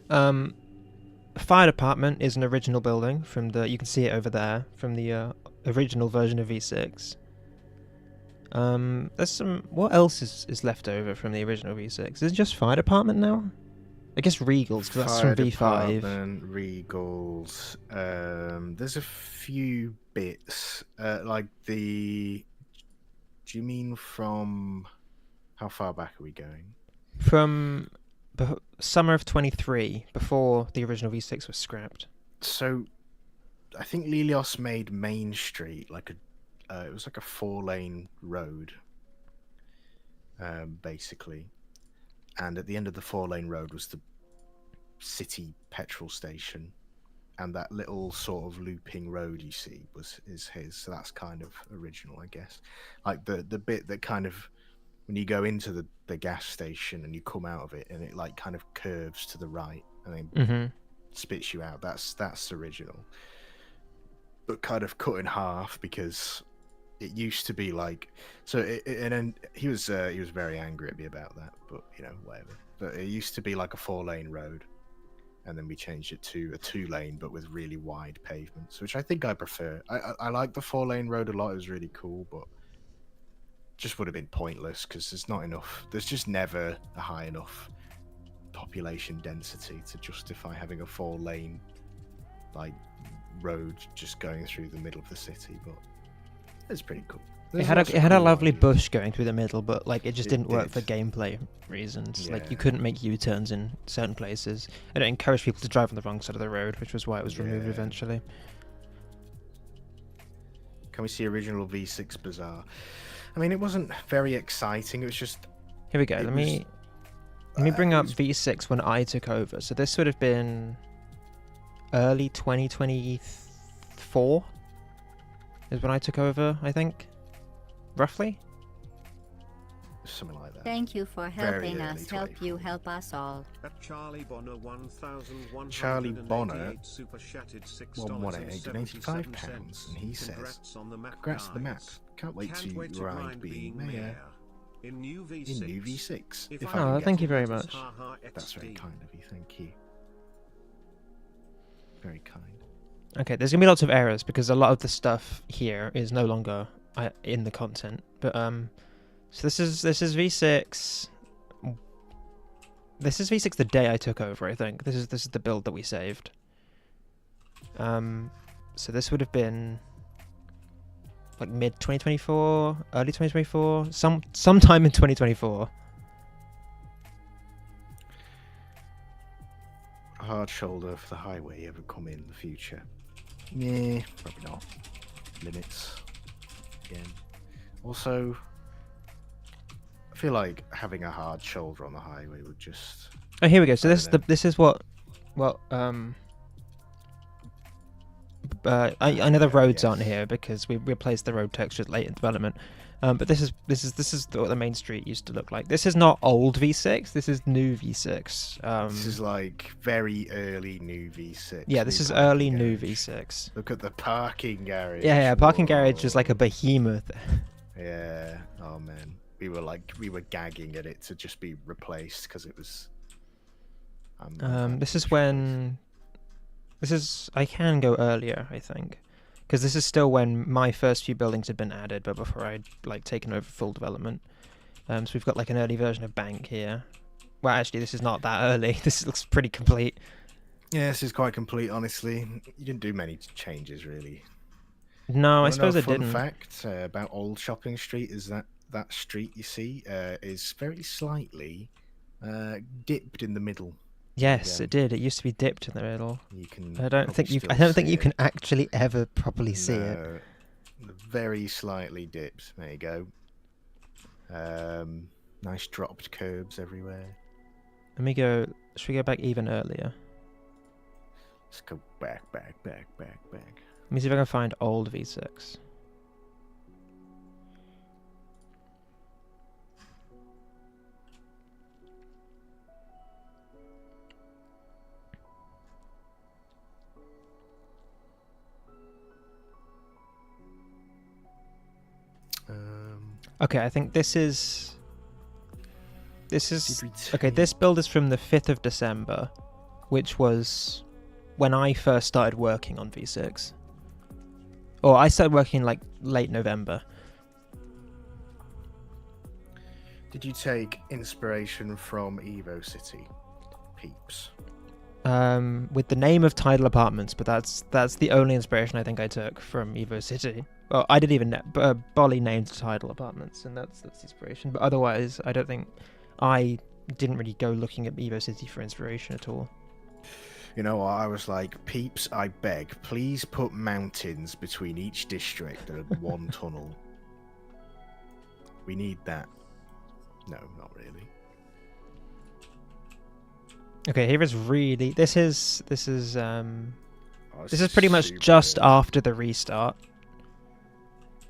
Fire department is an original building from you can see it over there, from the original version of V6. There's some. What else is left over from the original V6? Is it just fire department now? I guess Regals, because that's from V5. Regals. There's a few bits. Like the... Do you mean from... How far back are we going? From summer of 23, before the original V6 was scrapped. So, I think 𝗕𝗺𝗃 made Main Street like it was like a 4-lane road, basically. And at the end of the 4-lane road was the city petrol station, and that little sort of looping road you see is his. So that's kind of original, I guess. Like the bit that kind of, when you go into the gas station and you come out of it, and it like kind of curves to the right and then spits you out. That's original, but kind of cut in half because it used to be like so. And then he was very angry at me about that, but you know, whatever. But it used to be like a 4-lane road, and then we changed it to a 2-lane, but with really wide pavements, which I think I prefer. I like the 4-lane road a lot. It was really cool, but just would have been pointless because there's not enough. There's just never a high enough population density to justify having a 4-lane like road just going through the middle of the city. But it's pretty cool. It had a lovely bush going through the middle, but like it just didn't work for gameplay reasons. Yeah. Like you couldn't make U-turns in certain places, and it encouraged people to drive on the wrong side of the road, which was why it was removed eventually. Can we see original V6 Bazaar? I mean, it wasn't very exciting. It was just... Here we go. Let me bring up V6 when I took over. So this would have been early 2024 is when I took over, I think. Roughly? Something like that. Thank you for helping us help you help us all. 𝗕𝗺𝗀𝗃 1188 donated £5, and he says, "Congrats to the map. Can't wait to ride being mayor in new V6. Oh, thank you very much. That's very kind of you. Thank you. Very kind. Okay, there's gonna be lots of errors because a lot of the stuff here is no longer in the content. But so this is V6. This is V6 the day I took over. I think this is the build that we saved. So this would have been like mid 2024, early 2024, sometime in 2024. A hard shoulder for the highway ever come in the future? Nah, probably not. Limits again. Also, I feel like having a hard shoulder on the highway would just... Oh, here we go. So this is what I know the roads aren't here because we replaced the road textures late in development. But this is what the main street used to look like. This is not old V6. This is new V6. This is like very early new V6. Yeah, this is early new V6. Look at the parking garage. Yeah, parking garage is like a behemoth. Yeah. Oh man, we were gagging at it to just be replaced because it was. This is when. I can go earlier, I think, because this is still when my first few buildings had been added, but before I'd like taken over full development. So we've got like an early version of bank here. Well, actually, this is not that early. This looks pretty complete. Yeah, this is quite complete, honestly. You didn't do many changes, really. No, I suppose I didn't. Fun fact about Old Shopping Street is that street you see is very slightly dipped in the middle. Yes, it did. It used to be dipped in the middle. I don't think you can actually ever properly see it. Very slightly dipped. There you go. Nice dropped curbs everywhere. Let me go. Should we go back even earlier? Let's go back. Let me see if I can find old V6. Okay, I think this is okay. This build is from the 5th of December, which was when I first started working on V6. Or I started working like late November. Did you take inspiration from Evo City? PEEPS. With the name of Tidal Apartments, but that's the only inspiration I think I took from Evo City. Well, I didn't even know, Bolly named Tidal Apartments, and that's the inspiration. But otherwise, I don't think I didn't really go looking at Evo City for inspiration at all. You know, I was like, PEEPS, I beg, please put mountains between each district and one tunnel. We need that. No, not really. Okay, here is really this is pretty much just after the restart.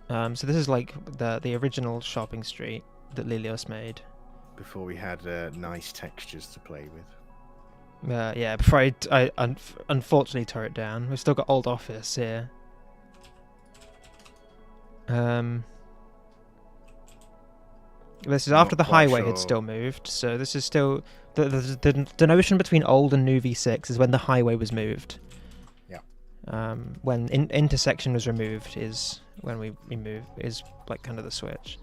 So this is like the original shopping street that Lilios made. Before we had nice textures to play with. Yeah, before I unfortunately tore it down. We've still got old office here. This is after the highway had still moved, so this is still the notion between old and new V6 is when the highway was moved. Yeah. When intersection was removed is when we move, is like kind of the switch.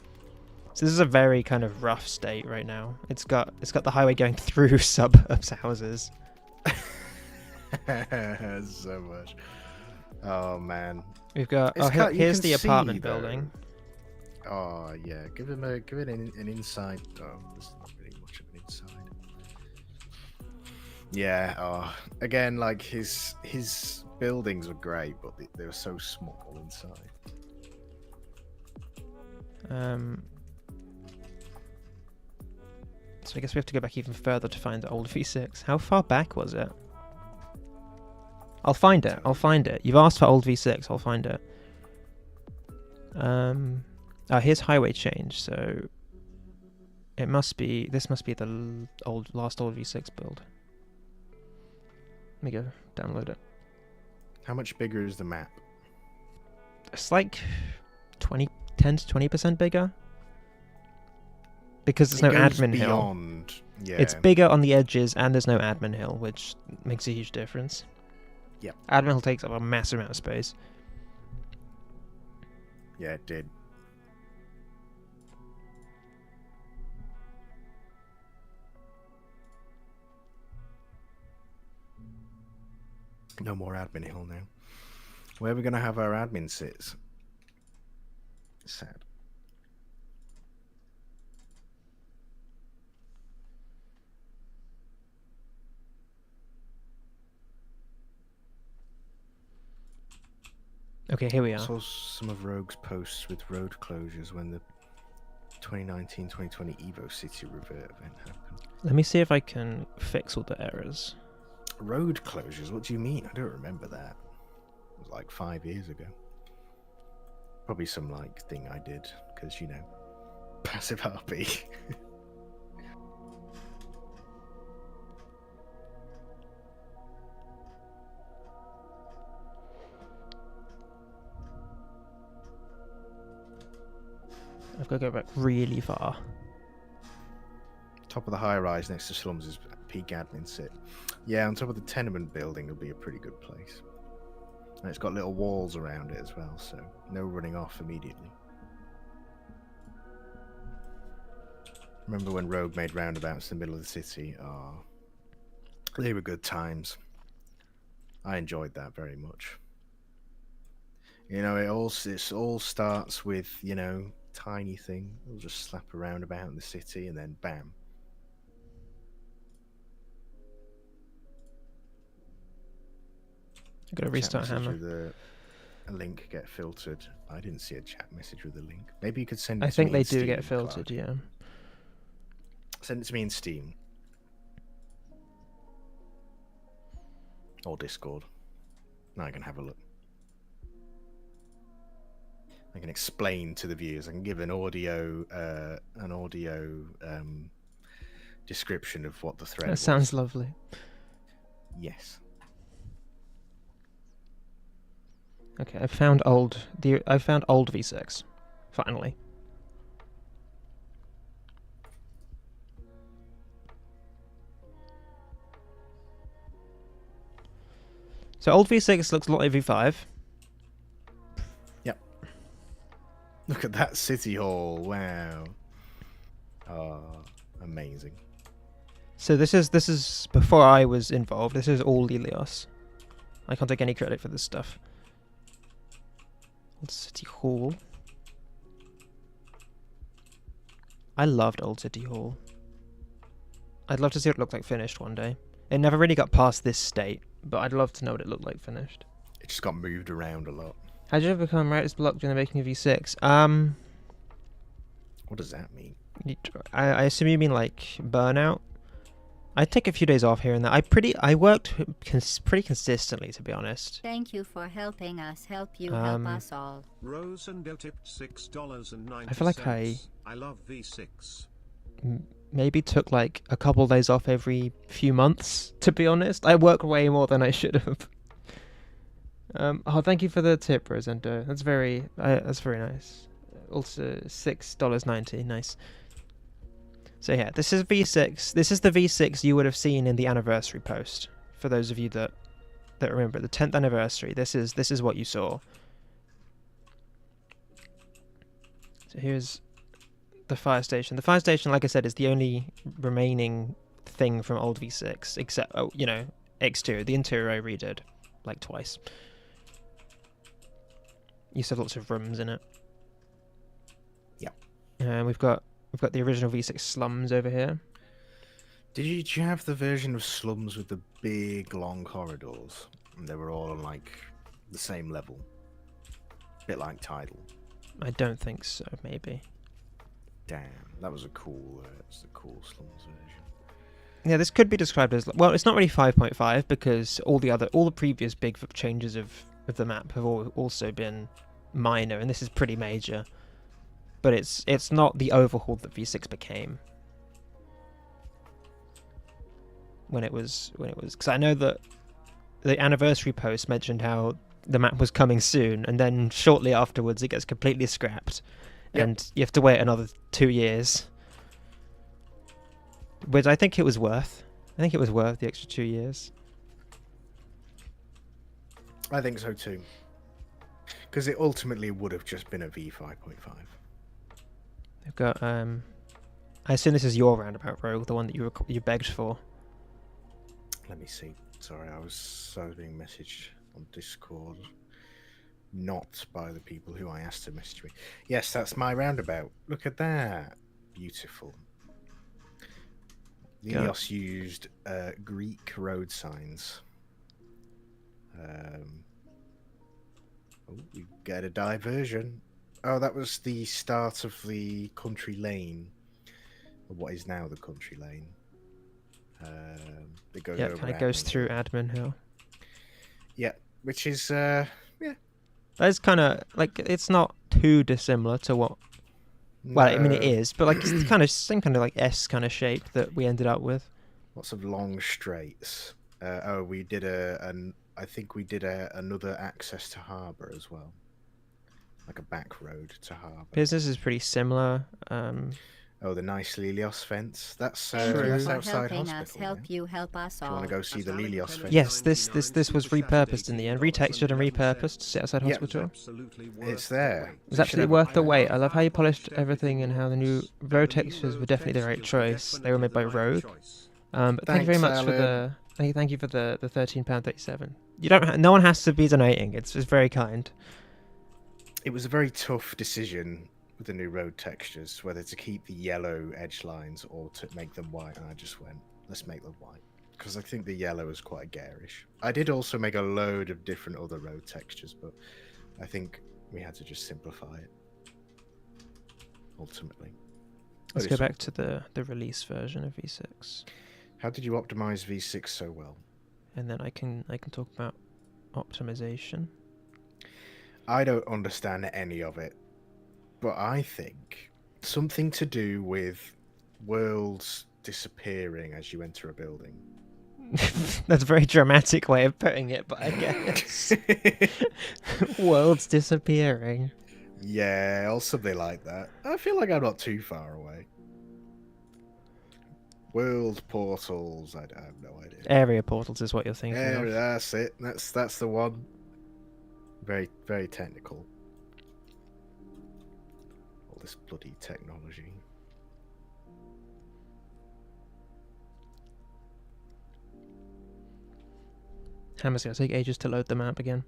So this is a very kind of rough state right now. It's got the highway going through suburbs houses. So much. Oh man. We've got here's the apartment building. Oh yeah, give it an inside. Oh, there's not really much of an inside. Yeah. Oh, again, like his buildings were great, but they were so small inside. So I guess we have to go back even further to find the old V6. How far back was it? I'll find it. You've asked for old V6. I'll find it. Here's highway change. So this must be the last old V6 build. Let me go download it. How much bigger is the map? It's like 10 to 20% bigger. Because there's no admin hill. Yeah. It's bigger on the edges and there's no admin hill, which makes a huge difference. Yeah. Admin hill takes up a massive amount of space. Yeah, it did. No more admin hill now. Where are we going to have our admin sits? Sad. Okay, here we are. I saw some of Rogue's posts with road closures when the 2019-2020 Evo City Revert event happened. Let me see if I can fix all the errors. Road closures? What do you mean? I don't remember that. It was like 5 years ago. Probably some like thing I did because, you know, passive RP. I've got to go back really far. Top of the high rise next to slums is peak admin sit. Yeah, on top of the tenement building will be a pretty good place. And it's got little walls around it as well, so no running off immediately. Remember when Rogue made roundabouts in the middle of the city? Oh, they were good times. I enjoyed that very much. You know, it all starts with, you know, tiny thing. We'll just slap a roundabout in the city and then bam. I've got to restart Hammer. A link get filtered. I didn't see a chat message with a link. Maybe you could send it to me. I think they do Steam, get filtered, Clark. yeah. Send it to me in Steam. Or Discord. Now I can have a look. I can explain to the viewers. I can give an audio description of what the thread was. Sounds lovely. Yes. Okay, I found old V6 finally. So old V6 looks a lot like V5. Yep. Look at that city hall. Wow. Oh, amazing. So this is before I was involved. This is all 𝗗𝗄𝗄. I can't take any credit for this stuff. Old City Hall. I loved Old City Hall. I'd love to see what it looked like finished one day. It never really got past this state, but I'd love to know what it looked like finished. It just got moved around a lot. How did you ever become writer's block during the making of V6? What does that mean? I assume you mean like burnout. I take a few days off here and there. I worked pretty consistently, to be honest. Thank you for helping us help you help us all. Rosendale tipped $6.90. I feel like I love V6. Maybe took like a couple days off every few months, to be honest. I work way more than I should have. Oh, thank you for the tip, Rosendo. That's very nice. Also, $6.90. Nice. So yeah, this is V6. This is the V6 you would have seen in the anniversary post. For those of you that remember the 10th anniversary, this is what you saw. So here's the fire station. The fire station, like I said, is the only remaining thing from old V6, except exterior. The interior I redid like twice. Used to have lots of rooms in it. Yeah. And we've got the original V6 slums over here. Did you have the version of slums with the big long corridors? And they were all on like the same level. A bit like Tidal. I don't think so, maybe. Damn, that was a cool slums version. Yeah, this could be described as, well, it's not really 5.5 because all the previous big changes of the map have also been minor, and this is pretty major. But it's not the overhaul that V6 became when it was because I know that the anniversary post mentioned how the map was coming soon, and then shortly afterwards it gets completely scrapped. Yep. And you have to wait another 2 years, which I think it was worth. I think it was worth the extra 2 years. I think so too, because it ultimately would have just been a V5.5. We've got I assume this is your roundabout, Rogue, the one that you begged for. Let me see. Sorry, I was being messaged on Discord, not by the people who I asked to message me. Yes, that's my roundabout. Look at that. Beautiful. 𝗗𝗄𝗄 used Greek road signs. Oh, we get a diversion. Oh, that was the start of the country lane, or what is now the country lane. That goes over kind of goes through Admin Hill. Yeah, which is That's kind of like, it's not too dissimilar to what. Well, I mean it is, but like it's kind of same kind of like S kind of shape that we ended up with. Lots of long straights. We did I think we did another access to harbour as well, like a back road to harbour. Business is pretty similar. Oh, the nice 𝗗𝗄𝗄 fence. That's That's outside helping hospital. us help you help us Do you all. want to go see the 𝗗𝗄𝗄 fence? Yes, this was repurposed in the end, retextured and repurposed to sit outside hospital. It's there. It was absolutely worth the wait. I love how you polished everything and how the new road textures were definitely the right choice. They were made by Rogue. But thank you very much for the thank you for the £13.37. You don't. No one has to be donating. It's very kind. It was a very tough decision with the new road textures, whether to keep the yellow edge lines or to make them white, and I just went, let's make them white, because I think the yellow is quite garish. I did also make a load of different other road textures, but I think we had to just simplify it ultimately. Let's go back to the release version of V6. How did you optimize V6 so well? And then I can talk about optimization. I don't understand any of it, but I think something to do with worlds disappearing as you enter a building. That's a very dramatic way of putting it, but I guess. Worlds disappearing. Yeah, or something like that. I feel like I'm not too far away. World portals, I have no idea. Area portals is what you're thinking of. That's it. That's the one. Very, very technical. All this bloody technology. Hammer's gonna take ages to load the map again.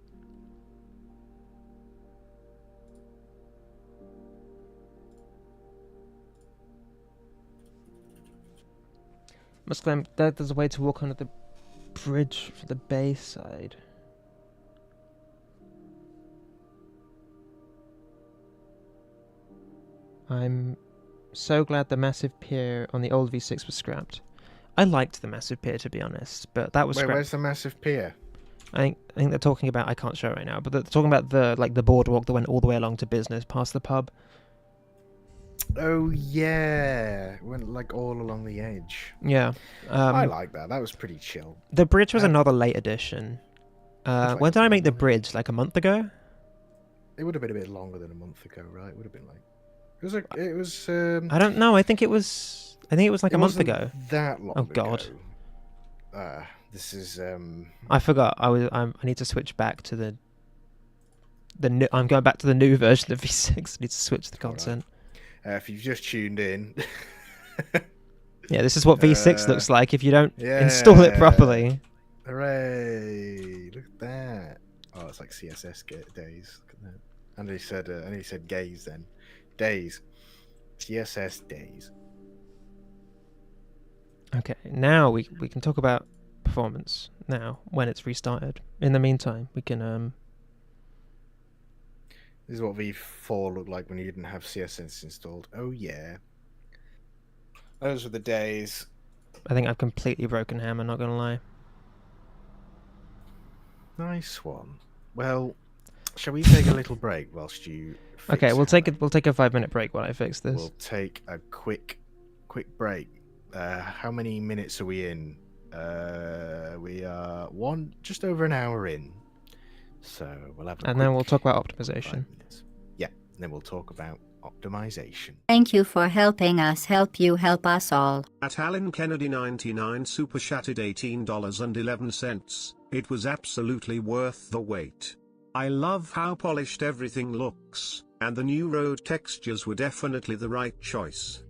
Must claim that there's a way to walk under the bridge for the bay side. I'm so glad the massive pier on the old V6 was scrapped. I liked the massive pier, to be honest, but that was Wait, scrapped. where's the massive pier? I think they're talking about, I can't show it right now, but they're talking about the boardwalk that went all the way along to business past the pub. Oh yeah, it went like all along the edge. Yeah. I like that. That was pretty chill. The bridge was another late addition. like When did I make the another- bridge? Like a month ago? It would have been a bit longer than a month ago, right? It would have been like it was. I don't know. I think it was like a month wasn't ago. That long. Oh, God. Ago. This is I forgot. I need to switch back to the new. I'm going back to the new version of V6. I need to switch the content. if you've just tuned in. Yeah, this is what V6 looks like if you don't install it properly. Hooray! Look at that. Oh, it's like CSS days. Look at that. And he said gays then. Days. CSS days. Okay, now we can talk about performance now when it's restarted. In the meantime, we can This is what V4 looked like when you didn't have CSS installed. Oh yeah. Those were the days. I think I've completely broken Hammer, not gonna lie. Nice one. Well, shall we take a little break whilst you fix Okay, we'll take Hammer? we'll take a 5-minute break while I fix this. We'll take a quick break. How many minutes are we in? We are just over an hour in. So we'll have And then we'll talk about optimization. Yeah, and then we'll talk about optimization. Thank you for helping us help you help us all. At Alan Kennedy 99 super chatted $18.11. It was absolutely worth the wait. I love how polished everything looks, and the new road textures were definitely the right choice.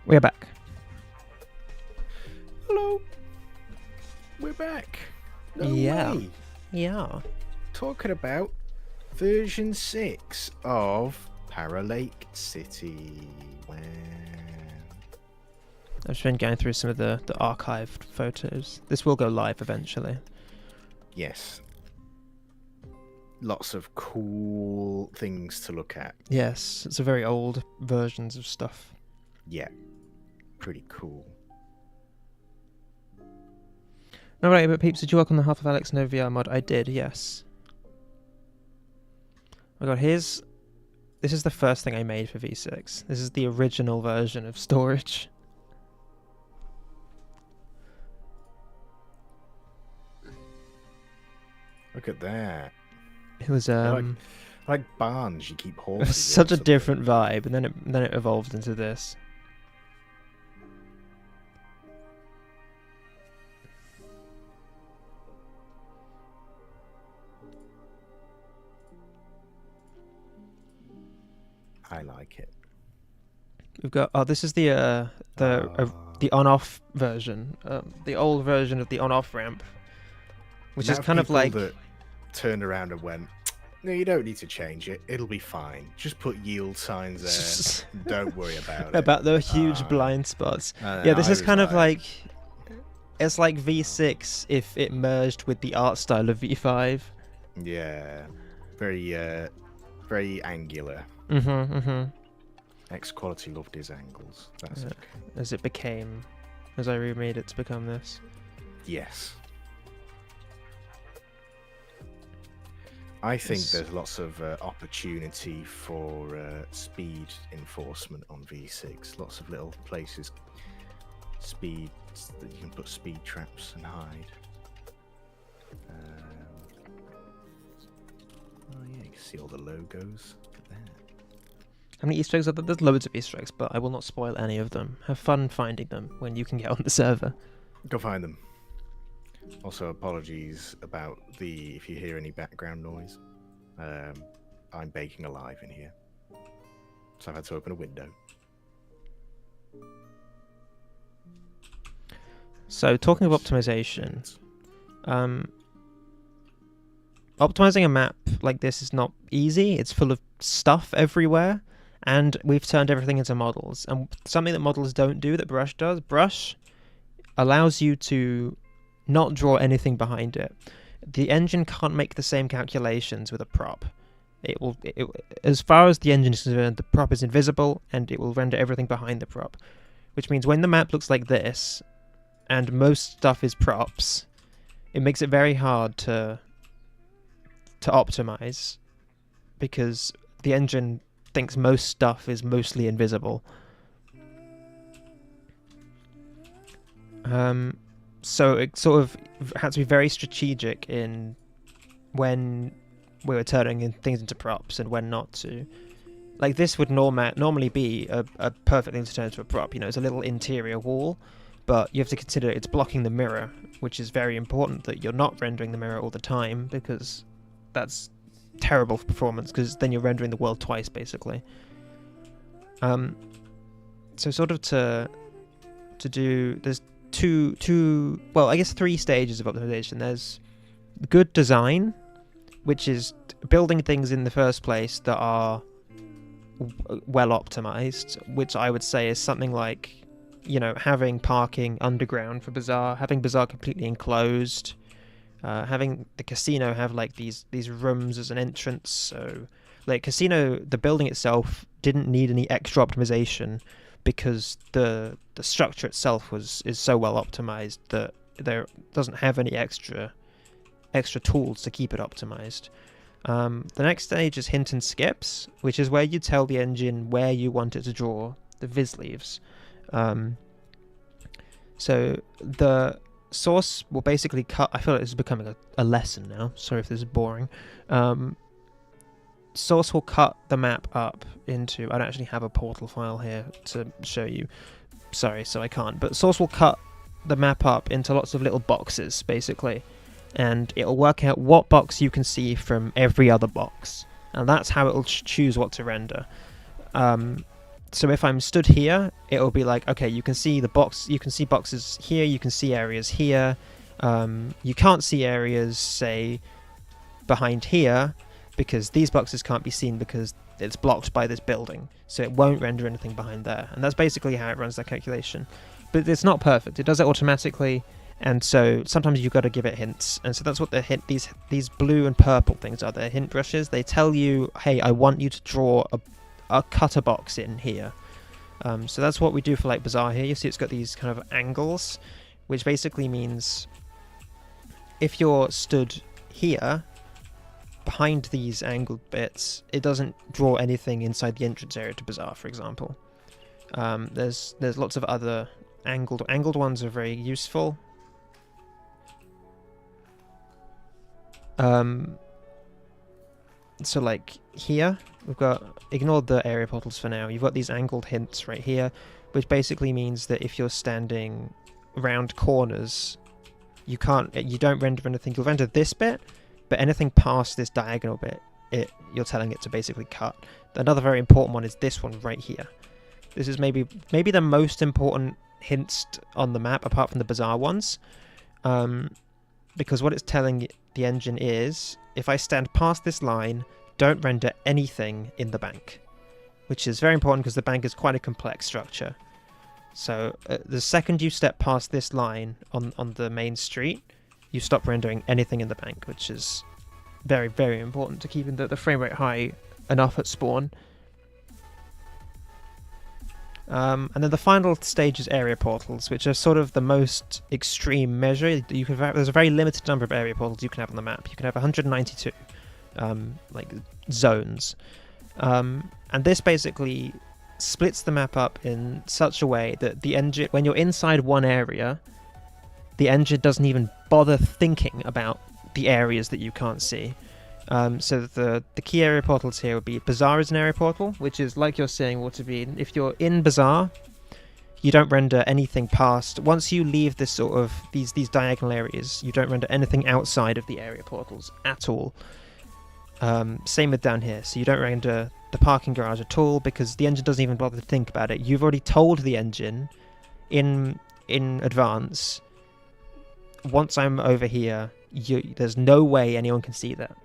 We're back. Hello. We're back. No Yeah. way. Yeah. Talking about version 6 of Paralake City. Wow. I've just been going through some of the archived photos. This will go live eventually. Yes. Lots of cool things to look at. Yes, it's a very old versions of stuff. Yeah. Pretty cool. No, right, but Peeps, did you work on the Half of Alex No VR mod? I did, yes. Oh my god, this is the first thing I made for V6. This is the original version of storage. Look at that. It was like barns you keep horses in such a or different vibe, and then it evolved into this. I like it. We've got this is the on-off version, the old version of the on-off ramp, which is kind of like that turned around and went, no, you don't need to change it. It'll be fine. Just put yield signs there. Don't worry about it. About the huge blind spots. Yeah, this is kind of like it's like V6 if it merged with the art style of V5. Yeah, very angular. X Quality loved his angles. That's okay. As I remade it to become this. Yes. I think there's lots of opportunity for speed enforcement on V6. Lots of little places, speeds that you can put speed traps and hide. Oh yeah, you can see all the logos. Look at that. How many Easter eggs are there? There's loads of Easter eggs, but I will not spoil any of them. Have fun finding them when you can get on the server. Go find them. Also, apologies about if you hear any background noise. I'm baking alive in here, so I've had to open a window. So, talking of optimization, optimizing a map like this is not easy. It's full of stuff everywhere, and we've turned everything into models. And something that models don't do that Brush does, Brush allows you to not draw anything behind it. The engine can't make the same calculations with a prop. As far as the engine is concerned, the prop is invisible, and it will render everything behind the prop. Which means when the map looks like this, and most stuff is props, it makes it very hard to optimize, because the engine thinks most stuff is mostly invisible. So it sort of had to be very strategic in when we were turning things into props and when not to. Like this would normally be a perfect thing to turn into a prop. You know, it's a little interior wall, but you have to consider it's blocking the mirror, which is very important that you're not rendering the mirror all the time, because that's terrible for performance, because then you're rendering the world twice, basically. So sort of to do, there's three stages of optimization. There's good design, which is building things in the first place that are well optimized, which I would say is something like, you know, having parking underground for Bazaar, having Bazaar completely enclosed, having the casino have like these rooms as an entrance. So like casino, the building itself didn't need any extra optimization, because the structure itself is so well optimized that there doesn't have any extra tools to keep it optimized. The next stage is hint and skips, which is where you tell the engine where you want it to draw the viz leaves. So the source will basically cut. I feel like this is becoming a lesson now. Sorry if this is boring. Source will cut the map up into, I don't actually have a portal file here to show you, sorry, so I can't, but Source will cut the map up into lots of little boxes, basically, and it'll work out what box you can see from every other box, and that's how it'll choose what to render. So if I'm stood here, it'll be like, okay, you can see the box, you can see boxes here, you can see areas here. You can't see areas, say, behind here, because these boxes can't be seen because it's blocked by this building. So it won't render anything behind there. And that's basically how it runs that calculation. But it's not perfect. It does it automatically. And so sometimes you've got to give it hints. And so that's what the hint, these blue and purple things are. They're hint brushes. They tell you, hey, I want you to draw a cutter box in here. So that's what we do for like Bazaar here. You see it's got these kind of angles, which basically means if you're stood here behind these angled bits, it doesn't draw anything inside the entrance area to Bazaar, for example. There's lots of other angled ones are very useful. So like here, we've got, ignore the area portals for now, you've got these angled hints right here, which basically means that if you're standing around corners, you don't render anything. You'll render this bit, but anything past this diagonal bit, you're telling it to basically cut. Another very important one is this one right here. This is maybe the most important hints on the map, apart from the Bazaar ones, because what it's telling the engine is, if I stand past this line, don't render anything in the bank, which is very important because the bank is quite a complex structure. So the second you step past this line on the main street, you stop rendering anything in the bank, which is very, very important to keeping the frame rate high enough at spawn. And then the final stage is area portals, which are sort of the most extreme measure. There's a very limited number of area portals you can have on the map. You can have 192 like zones, and this basically splits the map up in such a way that the engine, when you're inside one area, the engine doesn't even bother thinking about the areas that you can't see. So the key area portals here would be Bazaar is an area portal, which is like you're saying, Waterbean. If you're in Bazaar, you don't render anything past. Once you leave this sort of these diagonal areas, you don't render anything outside of the area portals at all. Same with down here. So you don't render the parking garage at all because the engine doesn't even bother to think about it. You've already told the engine in advance, once I'm over here, there's no way anyone can see that.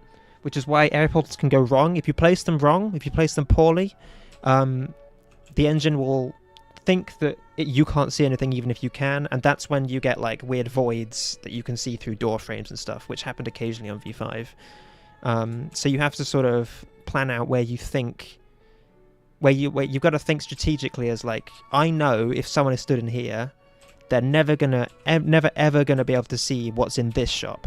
Which is why area portals can go wrong. If you place them wrong, if you place them poorly, the engine will think that you can't see anything even if you can, and that's when you get like weird voids that you can see through door frames and stuff, which happened occasionally on V5. So you have to sort of plan out where you think, where you've got to think strategically as like, I know if someone is stood in here, they're never ever gonna be able to see what's in this shop.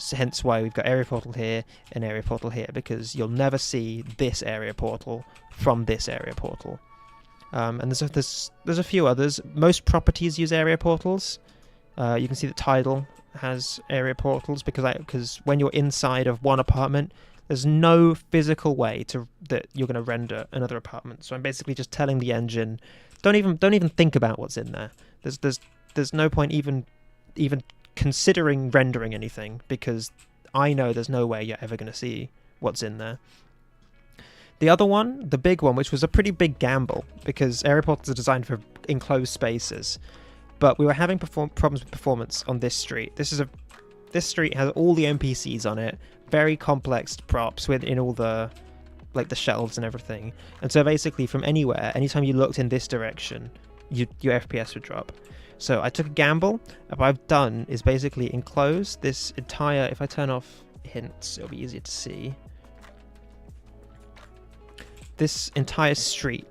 So hence why we've got area portal here and area portal here, because you'll never see this area portal from this area portal. And there's a few others. Most properties use area portals. You can see that Tidal has area portals because when you're inside of one apartment, there's no physical way that you're going to render another apartment. So I'm basically just telling the engine, don't even think about what's in there. There's no point even considering rendering anything, because I know there's no way you're ever going to see what's in there. The other one, the big one, which was a pretty big gamble, because area portals are designed for enclosed spaces, but we were having problems with performance on this street. This street has all the NPCs on it, very complex props within all the the shelves and everything, and so basically from anywhere, anytime you looked in this direction, your FPS would drop. So I took a gamble, and what I've done is basically enclose this entire, if I turn off hints, it'll be easier to see. This entire street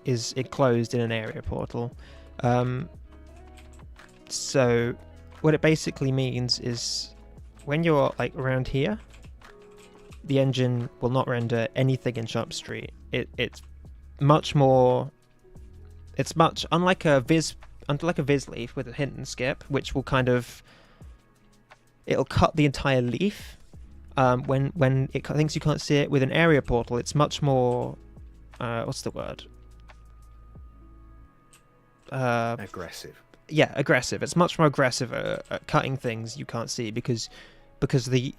is enclosed in an area portal. So what it basically means is when you're around here, the engine will not render anything in Sharp Street. It's much unlike a Viz leaf with a hint and skip, which will it'll cut the entire leaf. When it thinks you can't see it with an area portal, it's much more what's the word? Aggressive. Yeah, aggressive. It's much more aggressive at cutting things you can't see because the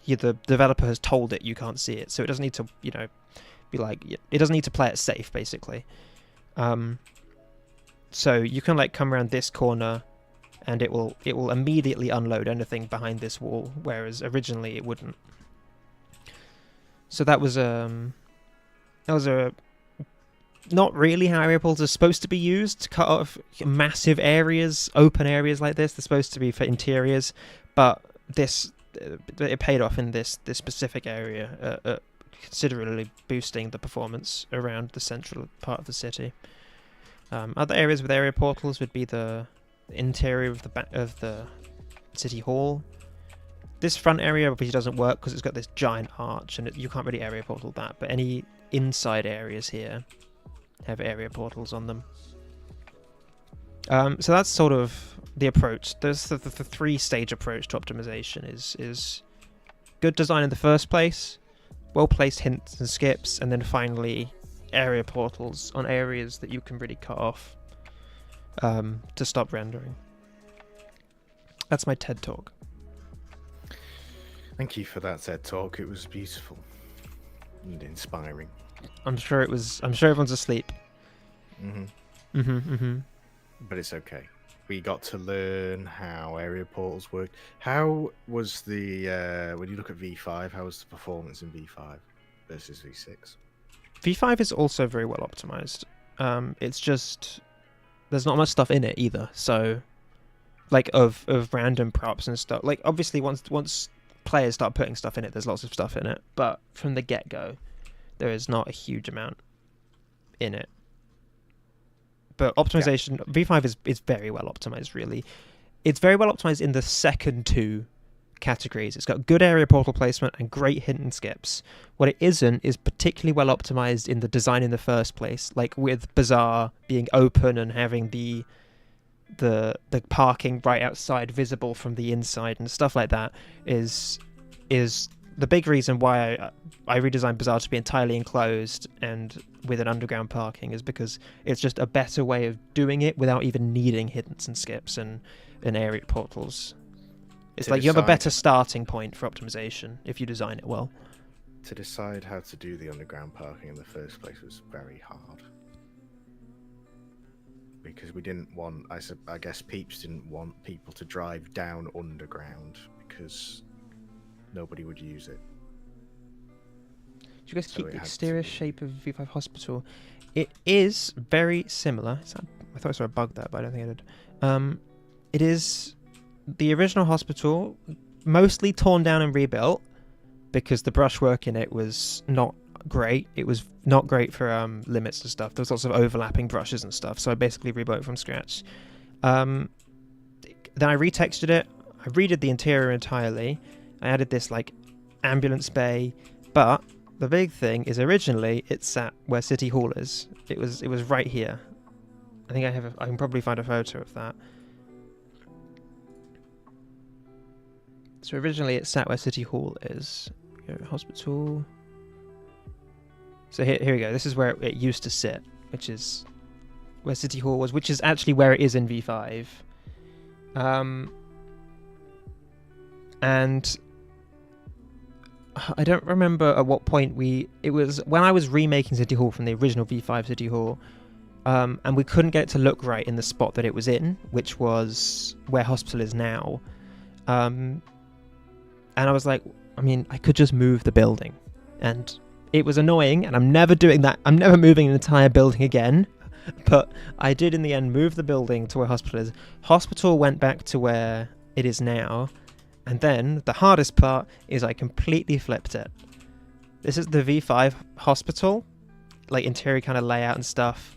developer has told it you can't see it, so it doesn't need to it doesn't need to play it safe basically. So you can like come around this corner, and it will immediately unload anything behind this wall, whereas originally it wouldn't. So that was a not really how area portals are supposed to be used, to cut off massive areas, open areas like this. They're supposed to be for interiors, but it paid off in this specific area, considerably boosting the performance around the central part of the city. Other areas with area portals would be the interior of the city hall. This front area obviously doesn't work because it's got this giant arch, and you can't really area portal that. But any inside areas here have area portals on them. So that's sort of the approach. There's the three-stage approach to optimization is good design in the first place, well-placed hints and skips, and then finally area portals on areas that you can really cut off to stop rendering. That's my TED Talk. Thank you for that TED Talk. It was beautiful and inspiring. I'm sure everyone's asleep. But it's okay. We got to learn how area portals work. How was the when you look at V5? How was the performance in V5 versus V6? V5 is also very well optimized. It's just there's not much stuff in it either. So, like of random props and stuff. Like obviously once players start putting stuff in it, there's lots of stuff in it. But from the get-go, there is not a huge amount in it. But optimization, yeah. V5 is very well optimized, really. It's very well optimized in the second two categories. It's got good area portal placement and great hint and skips. What it isn't is particularly well optimized in the design in the first place, like with 𝗲𝗀 being open and having the parking right outside visible from the inside and stuff like that is the big reason why I redesigned 𝗲𝗀 to be entirely enclosed and with an underground parking is because it's just a better way of doing it without even needing hints and skips and area portals. It's like you have a better starting point for optimization if you design it well. To decide how to do the underground parking in the first place was very hard. Because we didn't want, I guess PEEPS didn't want people to drive down underground because nobody would use it. Do you guys keep the exterior shape of V5 Hospital? It is very similar. I thought I saw a bug there, but I don't think I did. It is the original hospital, mostly torn down and rebuilt because the brushwork in it was not great. It was not great for limits and stuff. There was lots of overlapping brushes and stuff, so I basically rebuilt it from scratch. Then I retextured it. I redid the interior entirely. I added this like ambulance bay, but the big thing is originally it sat where City Hall is. It was right here. I think I can probably find a photo of that. So originally it sat where City Hall is. Hospital. So here we go. This is where it used to sit, which is where City Hall was, which is actually where it is in V5. And I don't remember at what point it was when I was remaking City Hall from the original V5 City Hall, and we couldn't get it to look right in the spot that it was in, which was where Hospital is now. And I was like, I mean, I could just move the building, and it was annoying, and I'm never doing that. I'm never moving an entire building again. But I did in the end move the building to where Hospital is. Hospital went back to where it is now. And then the hardest part is I completely flipped it. This is the V5 Hospital, like interior kind of layout and stuff,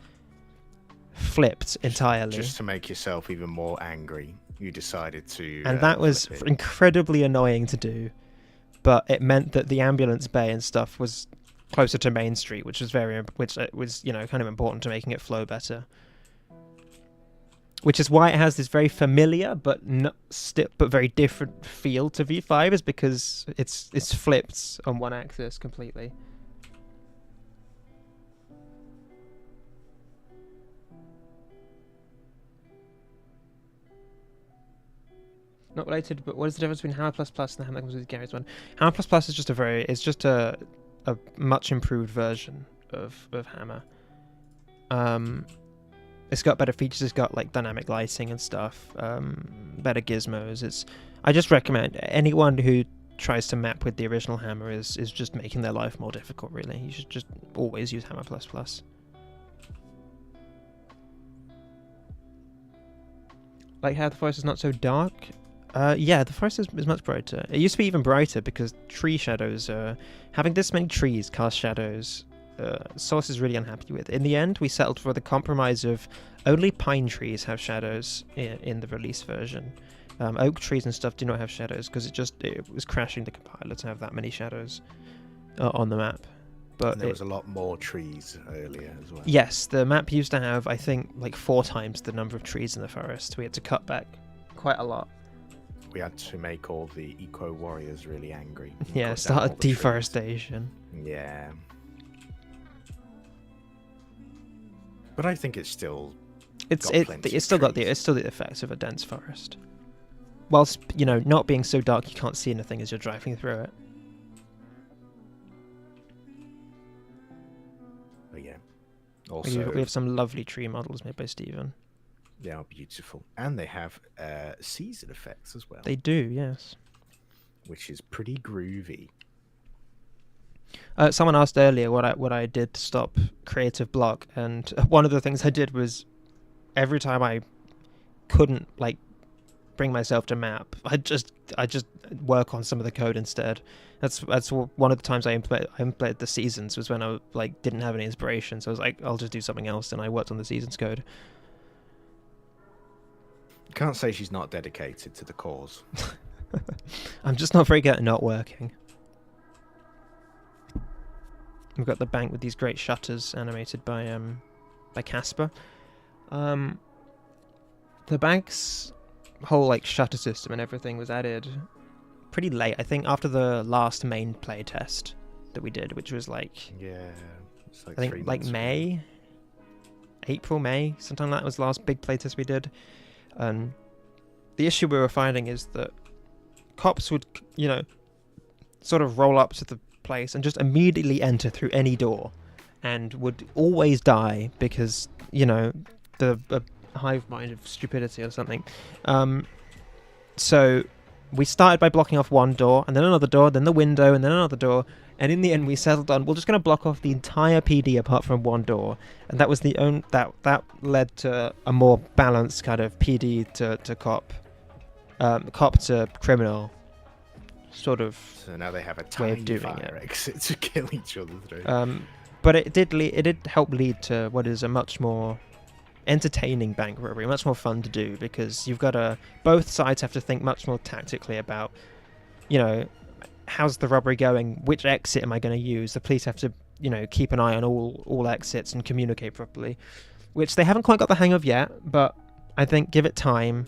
flipped entirely. Just to make yourself even more angry, you decided to... And that was incredibly annoying to do, but it meant that the ambulance bay and stuff was closer to Main Street, which was kind of important to making it flow better. Which is why it has this very familiar but very different feel to V5, is because it's flipped on one axis completely. Not related, but what is the difference between Hammer++ and the Hammer that comes with Gary's one? Hammer++ is just a much improved version of Hammer. It's got better features. It's got like dynamic lighting and stuff, better gizmos. I just recommend anyone who tries to map with the original Hammer is just making their life more difficult. Really, you should just always use Hammer++. Like how the forest is not so dark. Yeah, the forest is much brighter. It used to be even brighter because tree shadows. Having this many trees cast shadows. Source is really unhappy with. In the end, we settled for the compromise of only pine trees have shadows in the release version. Oak trees and stuff do not have shadows because it was crashing the compiler to have that many shadows on the map. But there was a lot more trees earlier as well. Yes, the map used to have, I think, like 4 times the number of trees in the forest. We had to cut back quite a lot. We had to make all the eco warriors really angry. Yeah, start deforestation. Yeah. But I think it's still it's still the effects of a dense forest. Whilst, not being so dark you can't see anything as you're driving through it. Oh yeah. Also, we have some lovely tree models made by Stephen. They are beautiful, and they have season effects as well. They do, yes. Which is pretty groovy. Someone asked earlier what I did to stop creative block, and one of the things I did was every time I couldn't bring myself to map, I just work on some of the code instead. That's one of the times I implemented the seasons was when I didn't have any inspiration, so I was like, I'll just do something else, and I worked on the seasons code. Can't say she's not dedicated to the cause. I'm just not very good at not working. We've got the bank with these great shutters animated by 𝗕𝗺cie. The bank's whole shutter system and everything was added pretty late. I think after the last main play test that we did, which was it's I think April, May, sometime like that was the last big play test we did. And the issue we were finding is that cops would, sort of roll up to the place and just immediately enter through any door and would always die because, the hive mind of stupidity or something. So we started by blocking off one door and then another door, then the window and then another door. And in the end, we settled on, we're just going to block off the entire PD apart from one door. And that was the only, that led to a more balanced kind of PD to cop, cop to criminal sort of. So now they have a way tiny of doing fire it. exit to kill each other through. But it did help lead to what is a much more entertaining bank robbery, much more fun to do because you've got both sides have to think much more tactically about, how's the robbery going? Which exit am I going to use? The police have to, keep an eye on all exits and communicate properly, which they haven't quite got the hang of yet. But I think give it time.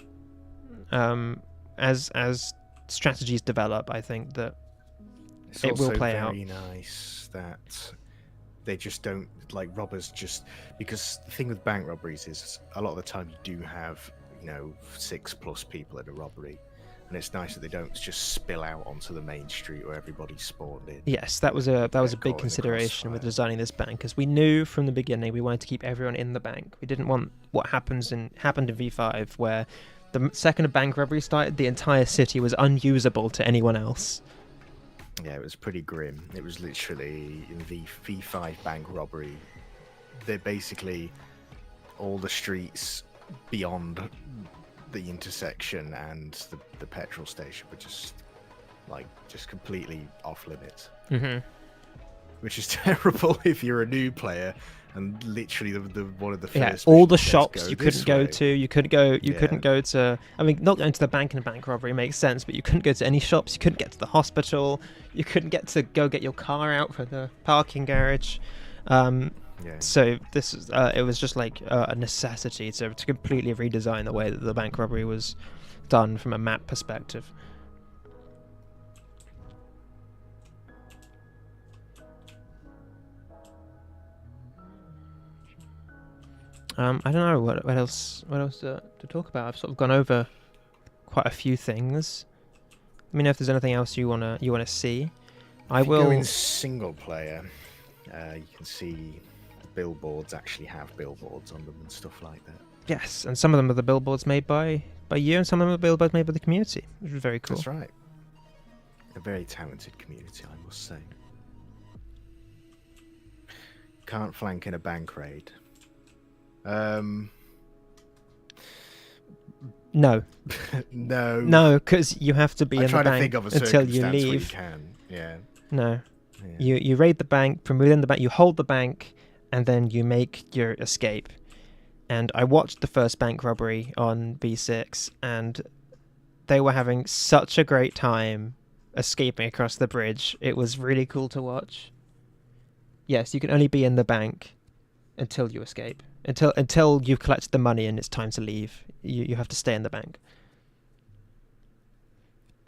As strategies develop, I think that it will play out. It's also very nice that they just don't robbers just because the thing with bank robberies is a lot of the time you do have 6+ people at a robbery. And it's nice that they don't just spill out onto the main street where everybody's spawned in. Yes, that was a big consideration with designing this bank, because we knew from the beginning we wanted to keep everyone in the bank. We didn't want what happened in V5, where the second a bank robbery started, the entire city was unusable to anyone else. Yeah, it was pretty grim. It was literally in V5 bank robbery. They're basically all the streets beyond the intersection and the petrol station were just completely off limits. Mm-hmm. Which is terrible if you're a new player and literally the one of the first all the shops you couldn't go to. You couldn't go to. I mean, not going to the bank in a bank robbery makes sense, but you couldn't go to any shops. You couldn't get to the hospital. You couldn't get your car out for the parking garage. So this is it was just a necessity to completely redesign the way that the bank robbery was done from a map perspective. I don't know what else to talk about. I've sort of gone over quite a few things. Let me know if there's anything else you wanna see. I will go in single player. You can see billboards actually have billboards on them and stuff like that. Yes, and some of them are the billboards made by you, and some of them are billboards made by the community, which is very cool. That's right. A very talented community, I must say. Can't flank in a bank raid. No. No. No, because you have to be in the trying to bank think of a until you circumstance where leave. you can. Yeah. No. Yeah. You raid the bank, from within the bank, you hold the bank, and then you make your escape. And I watched the first bank robbery on V6, and they were having such a great time escaping across the bridge. It was really cool to watch. Yes, you can only be in the bank until you escape. Until you've collected the money and it's time to leave. You have to stay in the bank.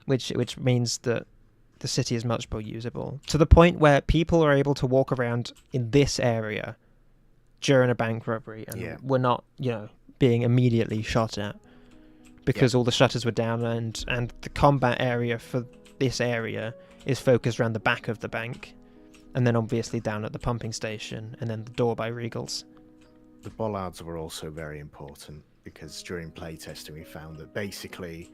Which means that the city is much more usable. To the point where people are able to walk around in this area during a bank robbery and we're not, being immediately shot at. Because all the shutters were down and the combat area for this area is focused around the back of the bank. And then obviously down at the pumping station, and then the door by Regals. The bollards were also very important, because during playtesting we found that basically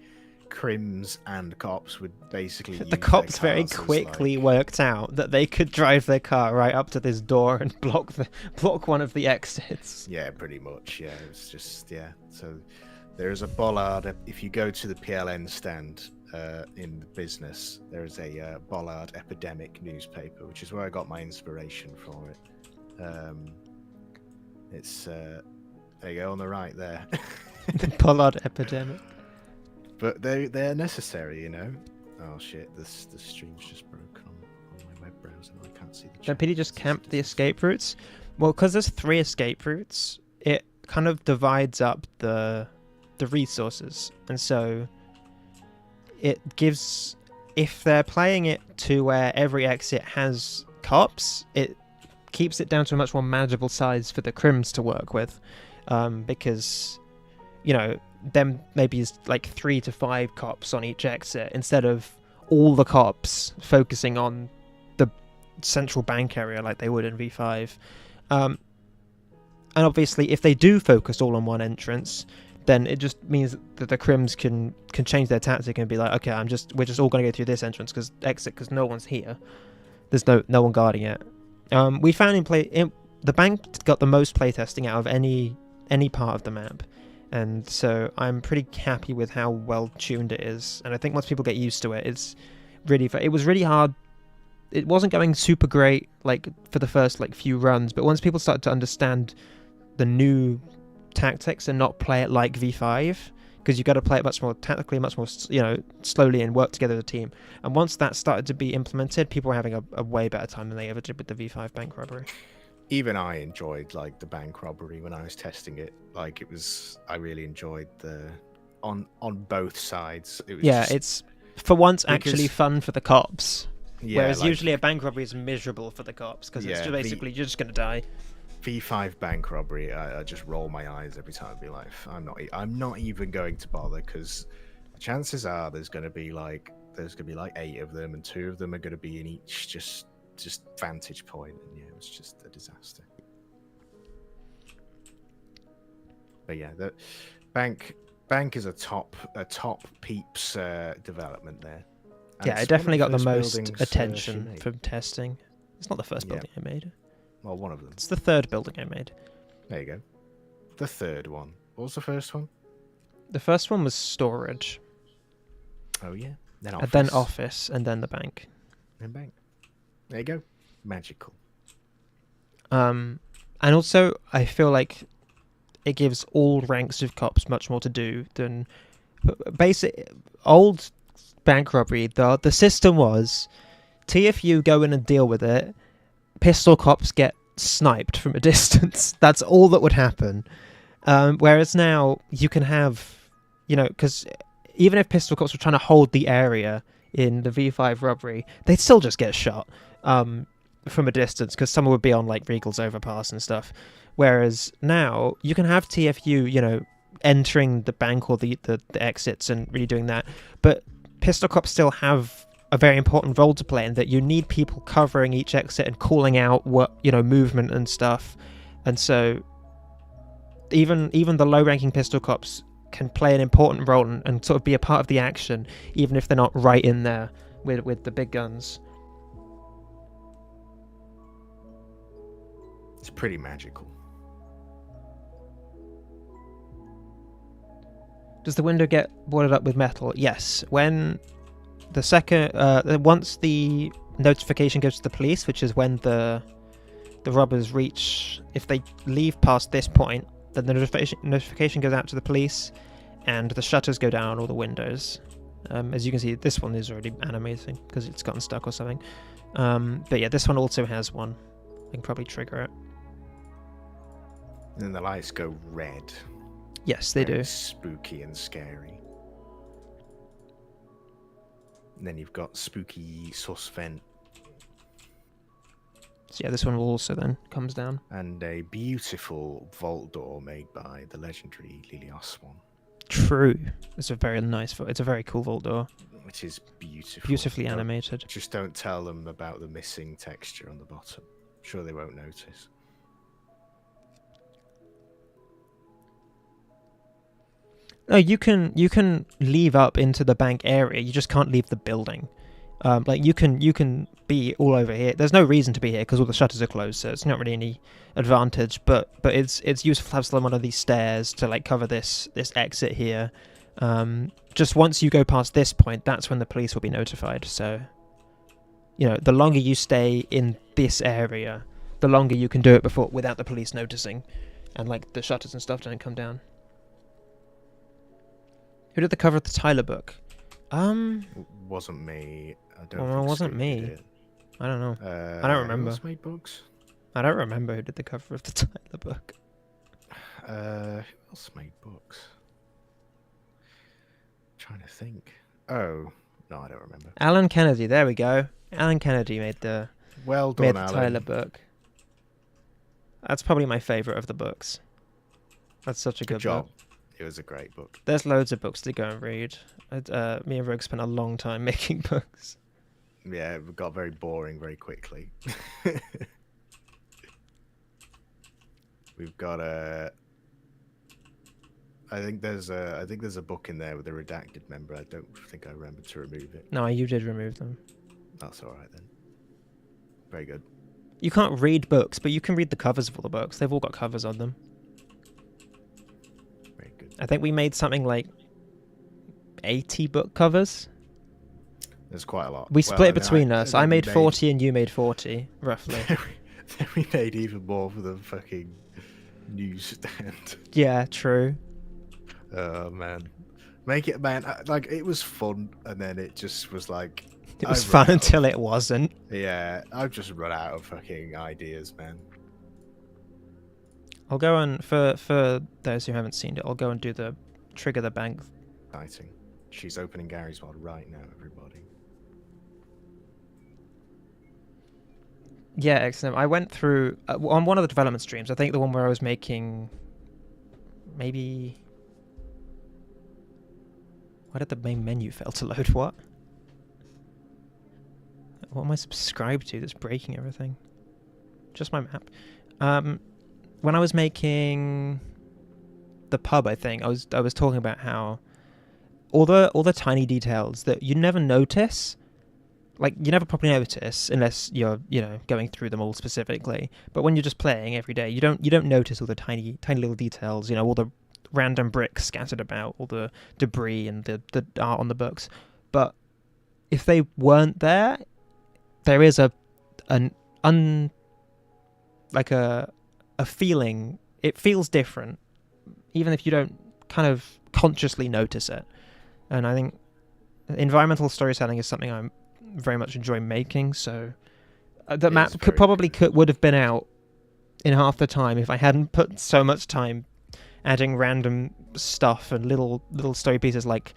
crims and cops would basically the cops very quickly worked out that they could drive their car right up to this door and block one of the exits. Yeah, pretty much. Yeah, it was just So there is a bollard. If you go to the PLN stand in the business, there is a bollard epidemic newspaper, which is where I got my inspiration for it. It's there you go on the right there. The bollard epidemic. But they're necessary, Oh shit! The stream's just broken on my web browser. I can't see the chat. Don't Petey just camp the escape routes? Well, because there's 3 escape routes, it kind of divides up the resources, and so it gives, if they're playing it to where every exit has cops, it keeps it down to a much more manageable size for the crims to work with, because then maybe it's like 3 to 5 cops on each exit instead of all the cops focusing on the central bank area like they would in V5. And obviously if they do focus all on one entrance, then it just means that the crims can change their tactic and be like, okay, we're just all going to go through this entrance because no one's here. There's no one guarding it. We found the bank got the most playtesting out of any part of the map. And so I'm pretty happy with how well tuned it is. And I think once people get used to it, it was really hard. It wasn't going super great for the first few runs, but once people started to understand the new tactics and not play it like V5, because you've got to play it much more tactically, much more slowly, and work together as a team. And once that started to be implemented, people were having a way better time than they ever did with the V5 bank robbery. Even I enjoyed the bank robbery when I was testing it. I really enjoyed on both sides. It was it's for once actually fun for the cops. Yeah, whereas usually a bank robbery is miserable for the cops because it's just basically you're just gonna die. V5 bank robbery, I just roll my eyes every time. I'd be like, I'm not even going to bother, because chances are there's gonna be 8 of them, and 2 of them are gonna be in each just vantage point, and it was just a disaster. But yeah, the bank is a top PEEPS development there. And it definitely got the most attention from testing. It's not the first building I made. Well, one of them. It's the 3rd building I made. There you go. The 3rd one. What was the first one? The first one was storage. Oh yeah. Then office, and then the bank. And bank. There you go. Magical. And also, I feel like it gives all ranks of cops much more to do than basic old bank robbery. The system was TFU go in and deal with it. Pistol cops get sniped from a distance. That's all that would happen. Whereas now you can have, because even if pistol cops were trying to hold the area in the V5 robbery, they'd still just get shot from a distance because someone would be on Regal's overpass and stuff. Whereas now you can have TFU, entering the bank or the exits and really doing that. But pistol cops still have a very important role to play in that you need people covering each exit and calling out what movement and stuff. And so even the low-ranking pistol cops can play an important role and sort of be a part of the action, even if they're not right in there with the big guns. It's pretty magical. Does the window get boarded up with metal? Yes. When the second, once the notification goes to the police, which is when the robbers reach, if they leave past this point, then the notification goes out to the police, and the shutters go down on all the windows. As you can see, this one is already animating because it's gotten stuck or something. But yeah, this one also has one. I can probably trigger it. And then the lights go red. Yes, they do. Spooky and scary. And then you've got 𝗕𝗺cie𝗁𝗲. So yeah, this one will also then comes down. And a beautiful vault door made by the legendary 𝗕𝗺cie𝗁𝗲. True. It's a very nice vault. It's a very cool vault door. Which is beautiful. Beautifully animated. Just don't tell them about the missing texture on the bottom. Sure they won't notice. No, you can leave up into the bank area. You just can't leave the building. Like you can be all over here. There's no reason to be here because all the shutters are closed, so it's not really any advantage. But it's useful to have some one of these stairs to like cover this exit here. Just once you go past this point, that's when the police will be notified. So, you know, the longer you stay in this area, the longer you can do it before without the police noticing, and like the shutters and stuff don't come down. Who did the cover of the Tyler book? Wasn't me. I don't. Well, it wasn't me. It. I don't know. I don't remember. Who else made books? I don't remember who did the cover of the Tyler book. Who else made books? I'm trying to think. Oh no, I don't remember. Alan Kennedy. There we go. Alan Kennedy made the Alan. Tyler book. That's probably my favorite of the books. That's such a good job. book. It was a great book. There's loads of books to go and read. Me and Rogue spent a long time making books. Yeah, it got very boring very quickly. We've got a. I think there's a book in there with a redacted member. I don't think I remember to remove it. No, you did remove them. That's all right then. Very good. You can't read books, but you can read the covers of all the books. They've all got covers on them. Very good. I think we made something like 80 book covers. There's quite a lot. We split between us. I made 40 and you made 40, roughly. Then we made even more for the fucking newsstand. Yeah, true. Oh man, make it, man. Like it was fun, and then it just was like it was fun until it wasn't. Yeah, I've just run out of fucking ideas, man. I'll go and for those who haven't seen it, I'll go and do the trigger the bank. Exciting. She's opening Gary's mod right now, everybody. Yeah, excellent. I went through on one of the development streams. I think the one where I was making maybe. Why did the main menu fail to load? What? What am I subscribed to that's breaking everything? Just my map. When I was making the pub, I think I was talking about how all the tiny details that you never notice, like you never properly notice unless you're going through them all specifically. But when you're just playing every day, you don't notice all the tiny little details. You know, all the random bricks scattered about, all the debris and the art on the books. But if they weren't there, there is a feeling. It feels different, even if you don't kind of consciously notice it. And I think environmental storytelling is something I very much enjoy making. So the map would have been out in half the time if I hadn't put so much time adding random stuff and little story pieces like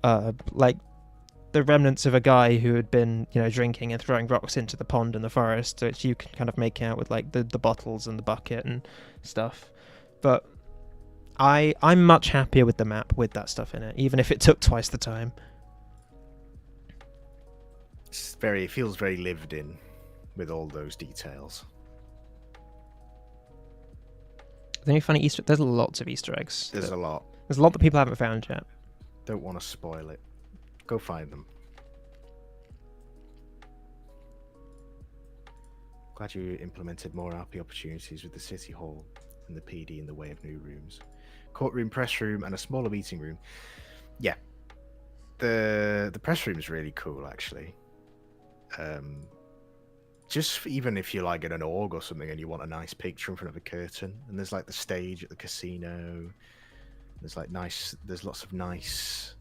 the remnants of a guy who had been drinking and throwing rocks into the pond in the forest, which you can kind of make out with like the bottles and the bucket and stuff. But I'm much happier with the map with that stuff in it, even if it took twice the time. It feels very lived in with all those details. any funny Easter? There's lots of Easter eggs. There's a lot. There's a lot that people haven't found yet. Don't want to spoil it. Go find them. Glad you implemented more RP opportunities with the City Hall and the PD in the way of new rooms. Courtroom, press room, and a smaller meeting room. Yeah. The press room is really cool, actually. Just even if you're like at an org or something and you want a nice picture in front of a curtain, and there's like the stage at the casino. There's like there's lots of nice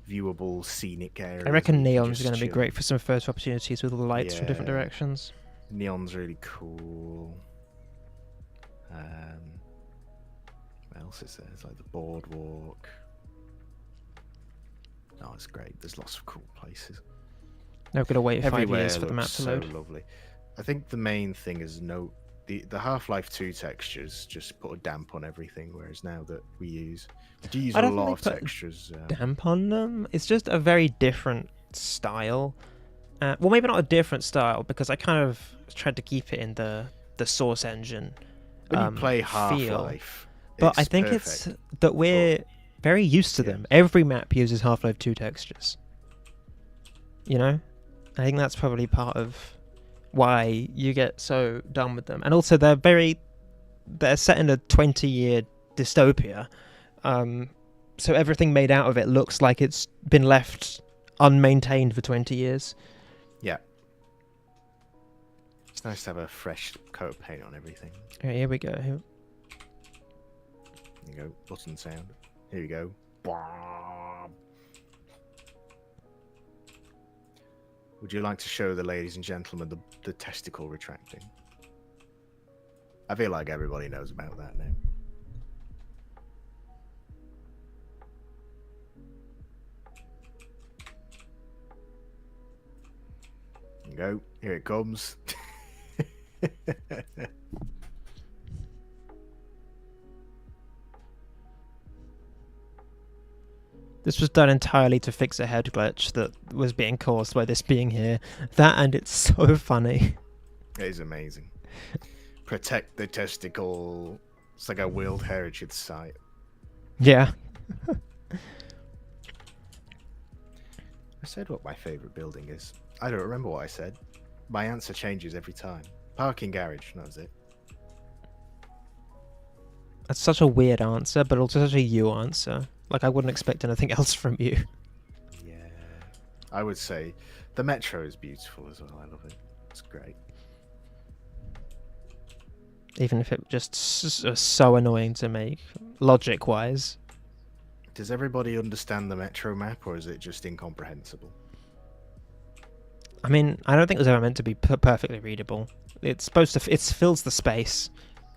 viewable scenic areas. I reckon neon's going to be great for some photo opportunities with all the lights from different Yeah. directions. Neon's really cool. What else is there? It's like the boardwalk. Oh, it's great. There's lots of cool places. I've got to wait 5 Everywhere years for the map looks to so load. lovely. I think the main thing is the Half-Life 2 textures just put a damp on everything, whereas now that we do use I a don't lot think of they put textures. Damp on them. It's just a very different style. Well, maybe not a different style, because I kind of tried to keep it in the Source engine. When you play feel. Half-Life, But I think perfect. it's that we're very used to them. Every map uses Half-Life 2 textures. You know? I think that's probably part of why you get so done with them. And also they're set in a 20-year dystopia. So everything made out of it looks like it's been left unmaintained for 20 years. Yeah. It's nice to have a fresh coat of paint on everything. Alright, here we go. There you go. Button sound. Here you go. Bwom. Would you like to show the ladies and gentlemen the testicle retracting? I feel like everybody knows about that now. There you go. Here it comes. This was done entirely to fix a head glitch that was being caused by this being here. That, and it's so funny. It is amazing. Protect the testicle. It's like a World Heritage Site. Yeah. I said what my favourite building is. I don't remember what I said. My answer changes every time. Parking garage, that was it. That's such a weird answer, but also such a you answer. Like, I wouldn't expect anything else from you. Yeah. I would say the metro is beautiful as well. I love it. It's great. Even if it just was so annoying to make, logic-wise. Does everybody understand the metro map, or is it just incomprehensible? I mean, I don't think it was ever meant to be perfectly readable. It's supposed to... It fills the space.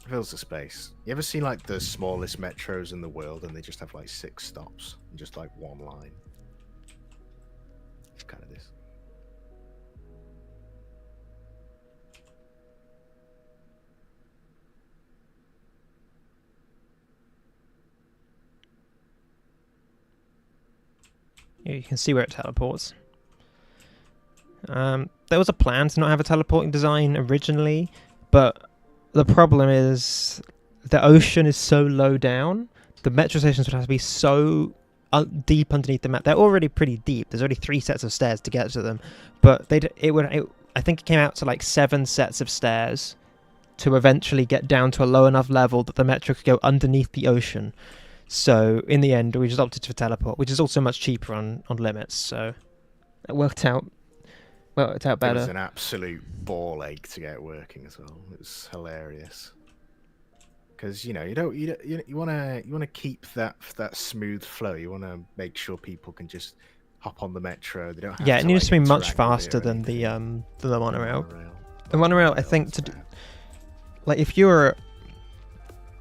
It fills the space. You ever seen like the smallest metros in the world, and they just have like 6 stops and just like one line? It's kind of this. You can see where it teleports. There was a plan to not have a teleporting design originally, but the problem is the ocean is so low down. The metro stations would have to be so deep underneath the map. They're already pretty deep. There's already 3 sets of stairs to get to them, but I think it came out to like 7 sets of stairs to eventually get down to a low enough level that the metro could go underneath the ocean. So in the end, we just opted for teleport, which is also much cheaper on limits. So it worked out better. It was an absolute ball ache to get working as well. It was hilarious. Because you want to keep that smooth flow. You want to make sure people can just hop on the metro. They don't have it needs to be much interact faster with it or than the anything. monorail. The monorail, I think, is bad. like if you're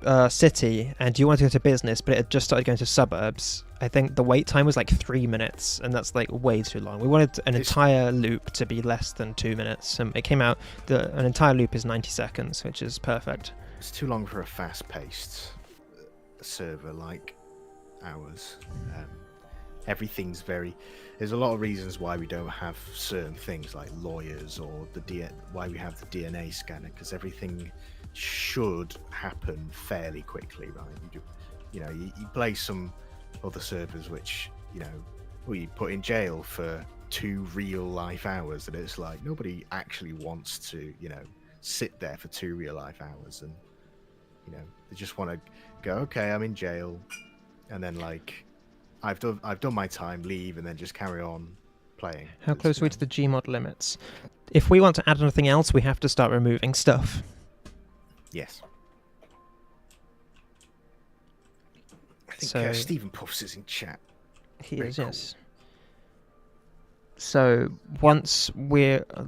a city and you want to go to business, but it had just started going to suburbs, I think the wait time was like 3 minutes, and that's like way too long. We wanted an entire loop to be less than 2 minutes, and it came out an entire loop is 90 seconds, which is perfect. It's too long for a fast-paced server like ours. Everything's there's a lot of reasons why we don't have certain things like lawyers or why we have the DNA scanner, because everything should happen fairly quickly, right? You play some other servers which, we put in jail for 2 real life hours, and it's like nobody actually wants to, sit there for 2 real life hours, and they just want to go, okay, I'm in jail, and then like I've done my time, leave, and then just carry on playing. How close are we to the Gmod limits? If we want to add anything else, we have to start removing stuff. Yes. I think So- Stephen Puffs is in chat. He Very is, cool. yes. So once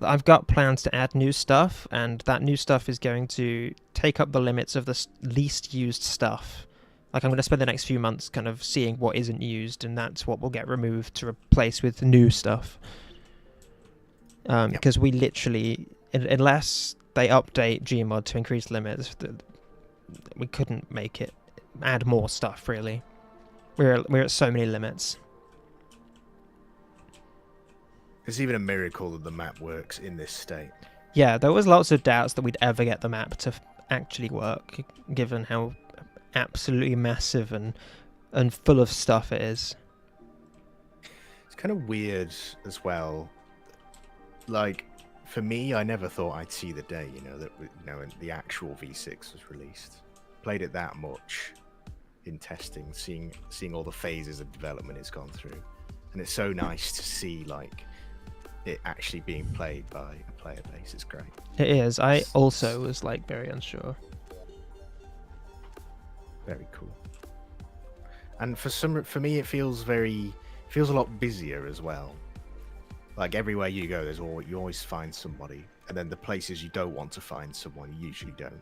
I've got plans to add new stuff, and that new stuff is going to take up the limits of the least used stuff. Like, I'm going to spend the next few months kind of seeing what isn't used, and that's what will get removed to replace with new stuff. Because we literally, unless they update Gmod to increase limits, we couldn't make it add more stuff, really. We're at so many limits. It's even a miracle that the map works in this state. Yeah, there was lots of doubts that we'd ever get the map to actually work, given how absolutely massive and full of stuff it is. It's kind of weird as well. Like, for me, I never thought I'd see the day, that the actual V6 was released. Played it that much in testing, seeing all the phases of development it's gone through, and it's so nice to see like it actually being played by a player base. It's great. It is. I also was like very unsure. Very cool. And for me, it feels a lot busier as well. Like everywhere you go, you always find somebody, and then the places you don't want to find someone, you usually don't.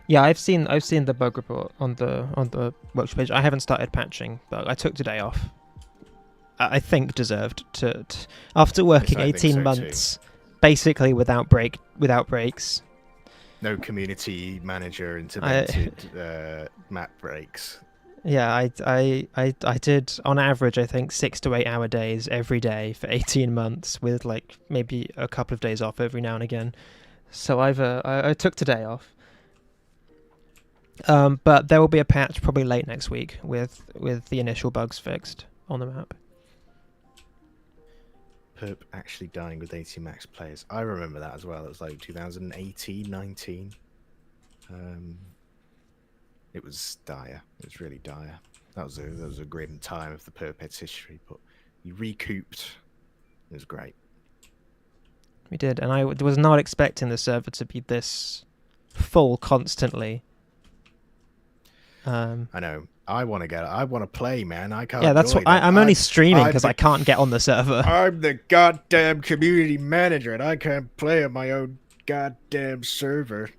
Yeah, I've seen the bug report on the workshop page. I haven't started patching, but I took today off. I think deserved to after working Yes, I think 18 so months basically without breaks. No community manager intervented map breaks. Yeah, I did on average I think 6 to 8 hour days every day for 18 months with like maybe a couple of days off every now and again. So I took today off. But there will be a patch probably late next week with the initial bugs fixed on the map. Perp actually dying with 80 max players. I remember that as well. It was like 2018, 19. It was dire. It was really dire. That was a grim time of the Perpet's history, but you recouped. It was great. We did, and I was not expecting the server to be this full constantly. I know. I want to play, man. I can't. Yeah, that's what I'm only streaming because I can't get on the server. I'm the goddamn community manager, and I can't play on my own goddamn server.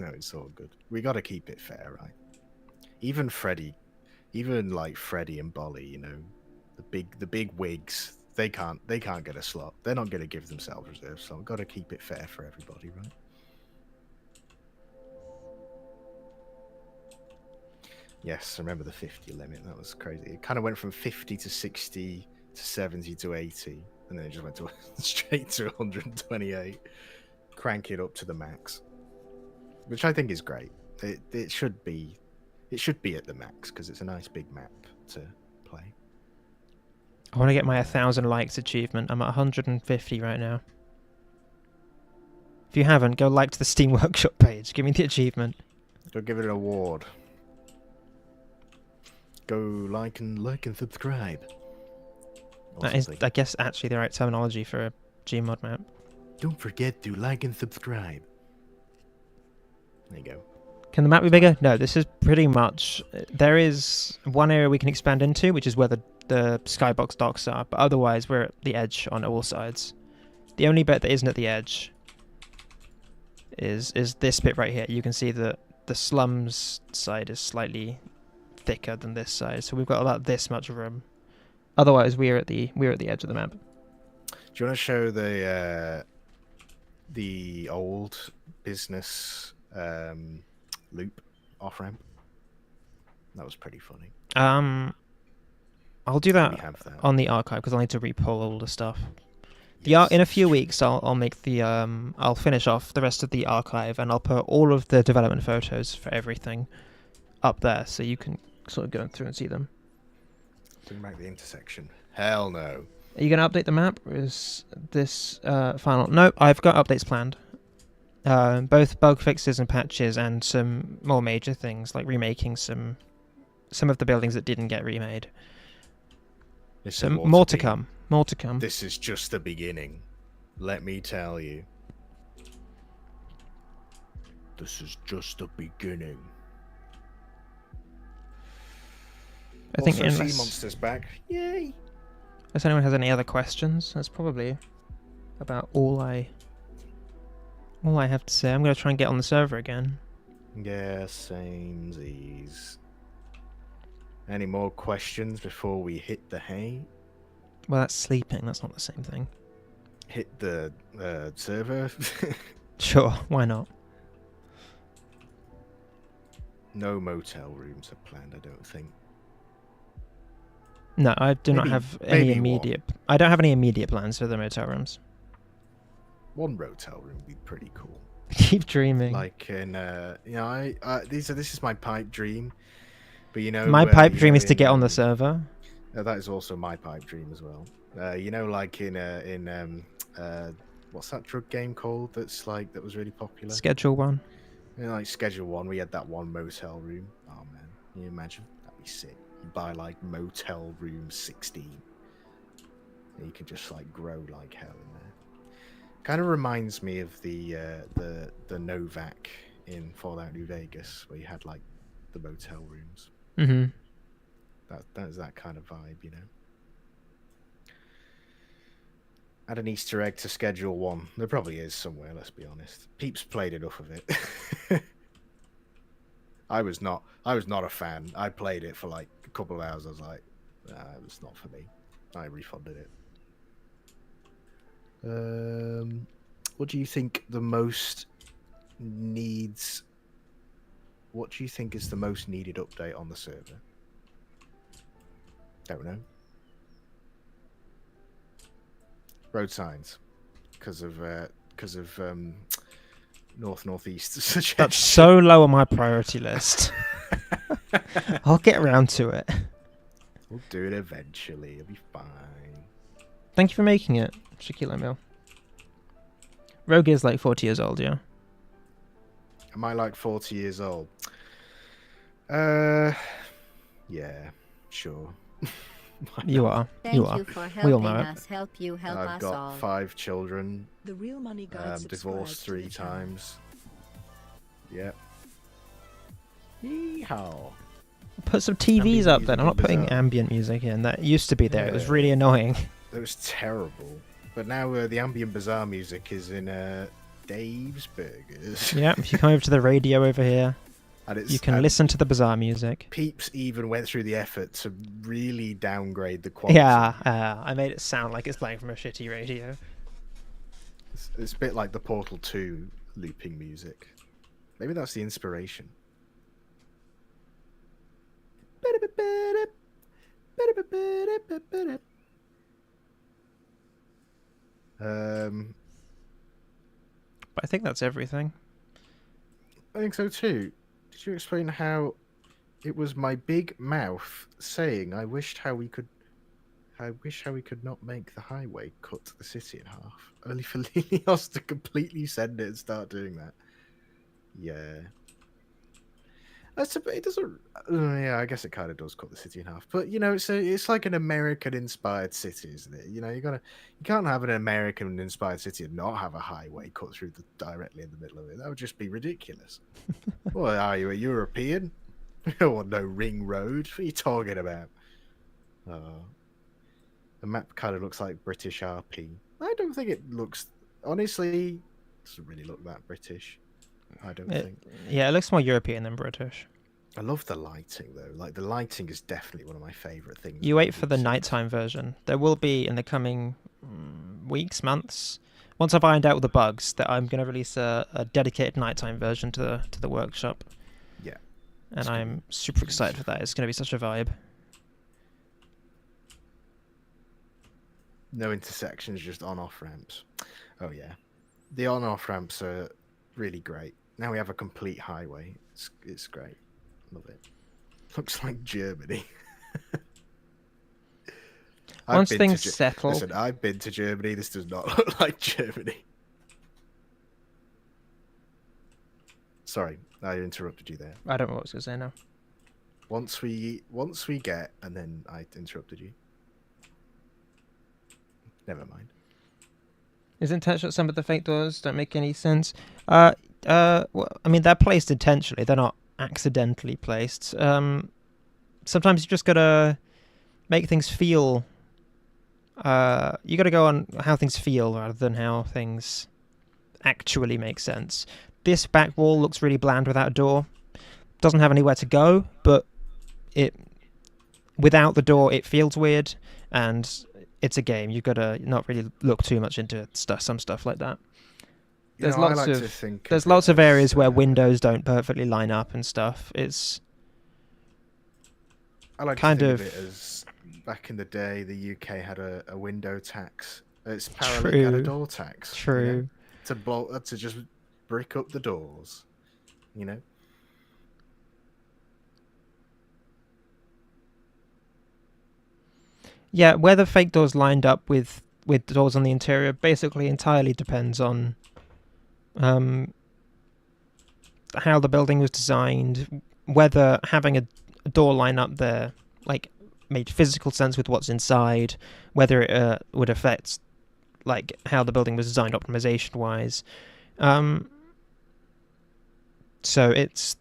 No, it's all good. We got to keep it fair, right? Even Freddy and Bolly, the big wigs, they can't get a slot. They're not going to give themselves reserve slot. We've got to keep it fair for everybody, right? Yes, I remember the 50 limit. That was crazy. It kind of went from 50 to 60 to 70 to 80, and then it just went to straight to 128. Crank it up to the max, which I think is great. It should be at the max because it's a nice big map to play. I want to get my 1,000 likes achievement. I'm at 150 right now. If you haven't, go like to the Steam Workshop page. Give me the achievement. Go give it an award. Go like and subscribe. That is, I guess, actually the right terminology for a Gmod map. Don't forget to like and subscribe. There you go. Can the map be bigger? No, this is pretty much... There is one area we can expand into, which is where the skybox docks are, but otherwise we're at the edge on all sides. The only bit that isn't at the edge is this bit right here. You can see that the slums side is slightly thicker than this side, so we've got about this much room. Otherwise, we're at the edge of the map. Do you want to show the old business loop off ramp? That was pretty funny. I'll do that We have that. on the archive because I'll need to repull all the stuff. In a few weeks, I'll make the I'll finish off the rest of the archive, and I'll put all of the development photos for everything up there, so you can sort of go through and see them. Bring back the intersection. Hell no. Are you going to update the map, or is this final? No, I've got updates planned. Both bug fixes and patches, and some more major things like remaking some of the buildings that didn't get remade. So more to come. More to come. This is just the beginning. Let me tell you. This is just the beginning. I think also, Sea Monster's back. Yay! If anyone has any other questions, that's probably about all I have to say. I'm going to try and get on the server again. Yeah, samesies. Any more questions before we hit the hay? Well, that's sleeping. That's not the same thing. Hit the server? Sure, why not? No motel rooms are planned, I don't think. No, I do not have any immediate... I don't have any immediate plans for the motel rooms. One motel room would be pretty cool. Keep dreaming. Like in, you know, this is my pipe dream. But you know, my pipe dream is to get on the server. That is also my pipe dream as well. You know, like in what's that drug game called? That was really popular. Schedule 1. You know, like Schedule 1, we had that one motel room. Oh man, can you imagine? That'd be sick. You buy like motel room 16, and you can just like grow like hell in there. Kind of reminds me of the Novak in Fallout New Vegas, where you had like the motel rooms. Mm-hmm. That is that kind of vibe, you know. Add an Easter egg to Schedule 1. There probably is somewhere, let's be honest. PEEPS played enough of it. I was not a fan. I played it for like a couple of hours. I was like, nah, it was not for me. I refunded it. What do you think the most needs? What do you think is the most needed update on the server? Don't know. Road signs, because of northeast suggestion. That's so low on my priority list. I'll get around to it. We'll do it eventually. It'll be fine. Thank you for making it, 𝗕𝗺𝗀𝗻𝗄. Rogue is like 40 years old, yeah? Am I like 40 years old? Yeah, sure. You are. Thank you are. You for We all helping know it. us help you help I've us got all. 5 children. The Real Money Guide Divorced 3 times. Yep. Yeehaw. Put some TVs Ambient up music then. I'm not in putting bizarre. ambient music in. That used to be there. It was Yeah. really annoying. It was terrible. But now the ambient bizarre music is in Dave's Burgers. Yeah, if you come over to the radio over here, And you can listen to the bizarre music. PEEPS even went through the effort to really downgrade the quality. Yeah, I made it sound like it's playing from a shitty radio. It's a bit like the Portal 2 looping music. Maybe that's the inspiration. But I think that's everything. I think so too. Did you explain how it was my big mouth saying, I wish how we could not make the highway cut the city in half. Only for Lilios to completely send it and start doing that. Yeah. It doesn't. Yeah, I guess it kind of does cut the city in half. But you know, it's like an American-inspired city, isn't it? You know, you can't have an American-inspired city and not have a highway cut through directly in the middle of it. That would just be ridiculous. Well, are you a European? You don't want no ring road. What are you talking about? The map kind of looks like British RP. I don't think it looks. Honestly, it doesn't really look that British. I don't think. Yeah, it looks more European than British. I love the lighting though. Like the lighting is definitely one of my favorite things. You wait for the nighttime version. There will be in the coming weeks, months. Once I've ironed out all the bugs, that I'm going to release a dedicated nighttime version to the workshop. Yeah. And I'm super excited for that. It's going to be such a vibe. No intersections, just on-off ramps. Oh yeah, the on-off ramps are really great. Now we have a complete highway. It's great. Love it. Looks like Germany. Once things settle... Listen, I've been to Germany. This does not look like Germany. Sorry, I interrupted you there. I don't know what I was going to say now. Once we get, and then I interrupted you. Never mind. Is it intentional that some of the fake doors don't make any sense? Well, I mean, they're placed intentionally. They're not accidentally placed. Sometimes you just gotta make things feel... you gotta go on how things feel rather than how things actually make sense. This back wall looks really bland without a door. Doesn't have anywhere to go, but without the door it feels weird, and it's a game. You've got to not really look too much into some stuff like that. There's lots of areas where windows don't perfectly line up and stuff. I like kind to of think of it as back in the day the UK had a window tax. It's Paralake had a door tax. True. You know, to just brick up the doors, you know. Yeah, where the fake doors lined up with doors on the interior basically entirely depends on how the building was designed, whether having a door line up there like made physical sense with what's inside, whether it would affect like how the building was designed optimization wise. So it's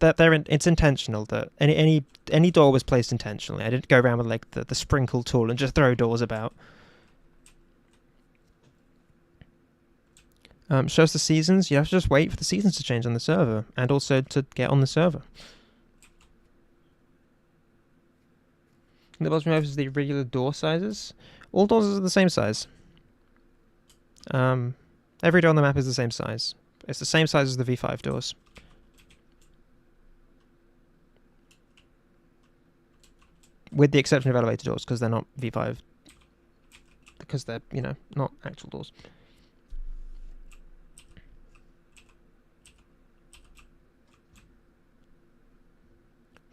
intentional that any door was placed intentionally. I didn't go around with like the sprinkle tool and just throw doors about. Shows the seasons. You have to just wait for the seasons to change on the server, and also to get on the server. The bottom is the regular door sizes. All doors are the same size. Every door on the map is the same size. It's the same size as the V5 doors. With the exception of elevator doors, because they're not V5. Because they're, not actual doors.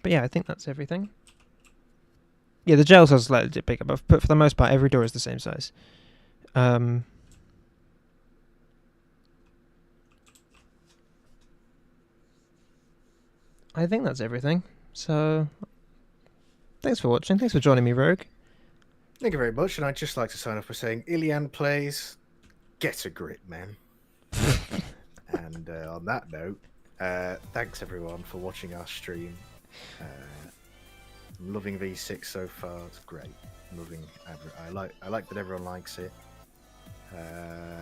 But yeah, I think that's everything. Yeah, the jail cell's slightly bigger, but for the most part, every door is the same size. I think that's everything. So... thanks for watching. Thanks for joining me, Rogue. Thank you very much. And I'd just like to sign off by saying, 𝗕𝗏𝗄 plays, get a grip, man. And on that note, thanks everyone for watching our stream. I'm loving V6 so far. It's great. I'm loving. I like that everyone likes it.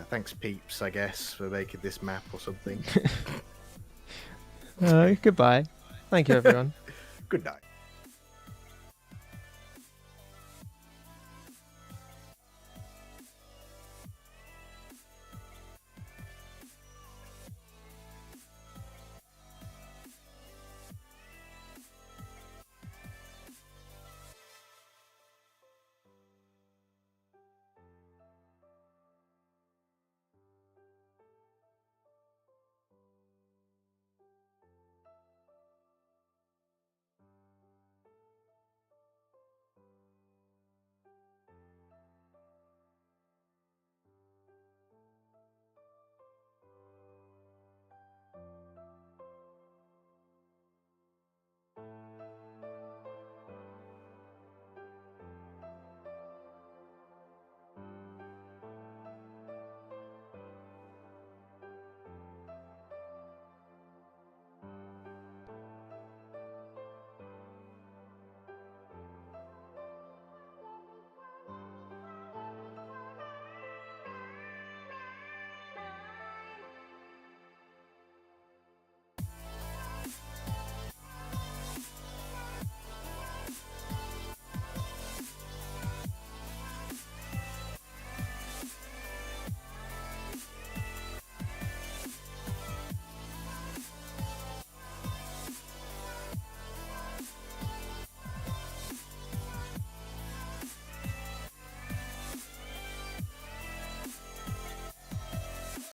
Thanks PEEPS, I guess, for making this map or something. Goodbye. Thank you, everyone. Good night.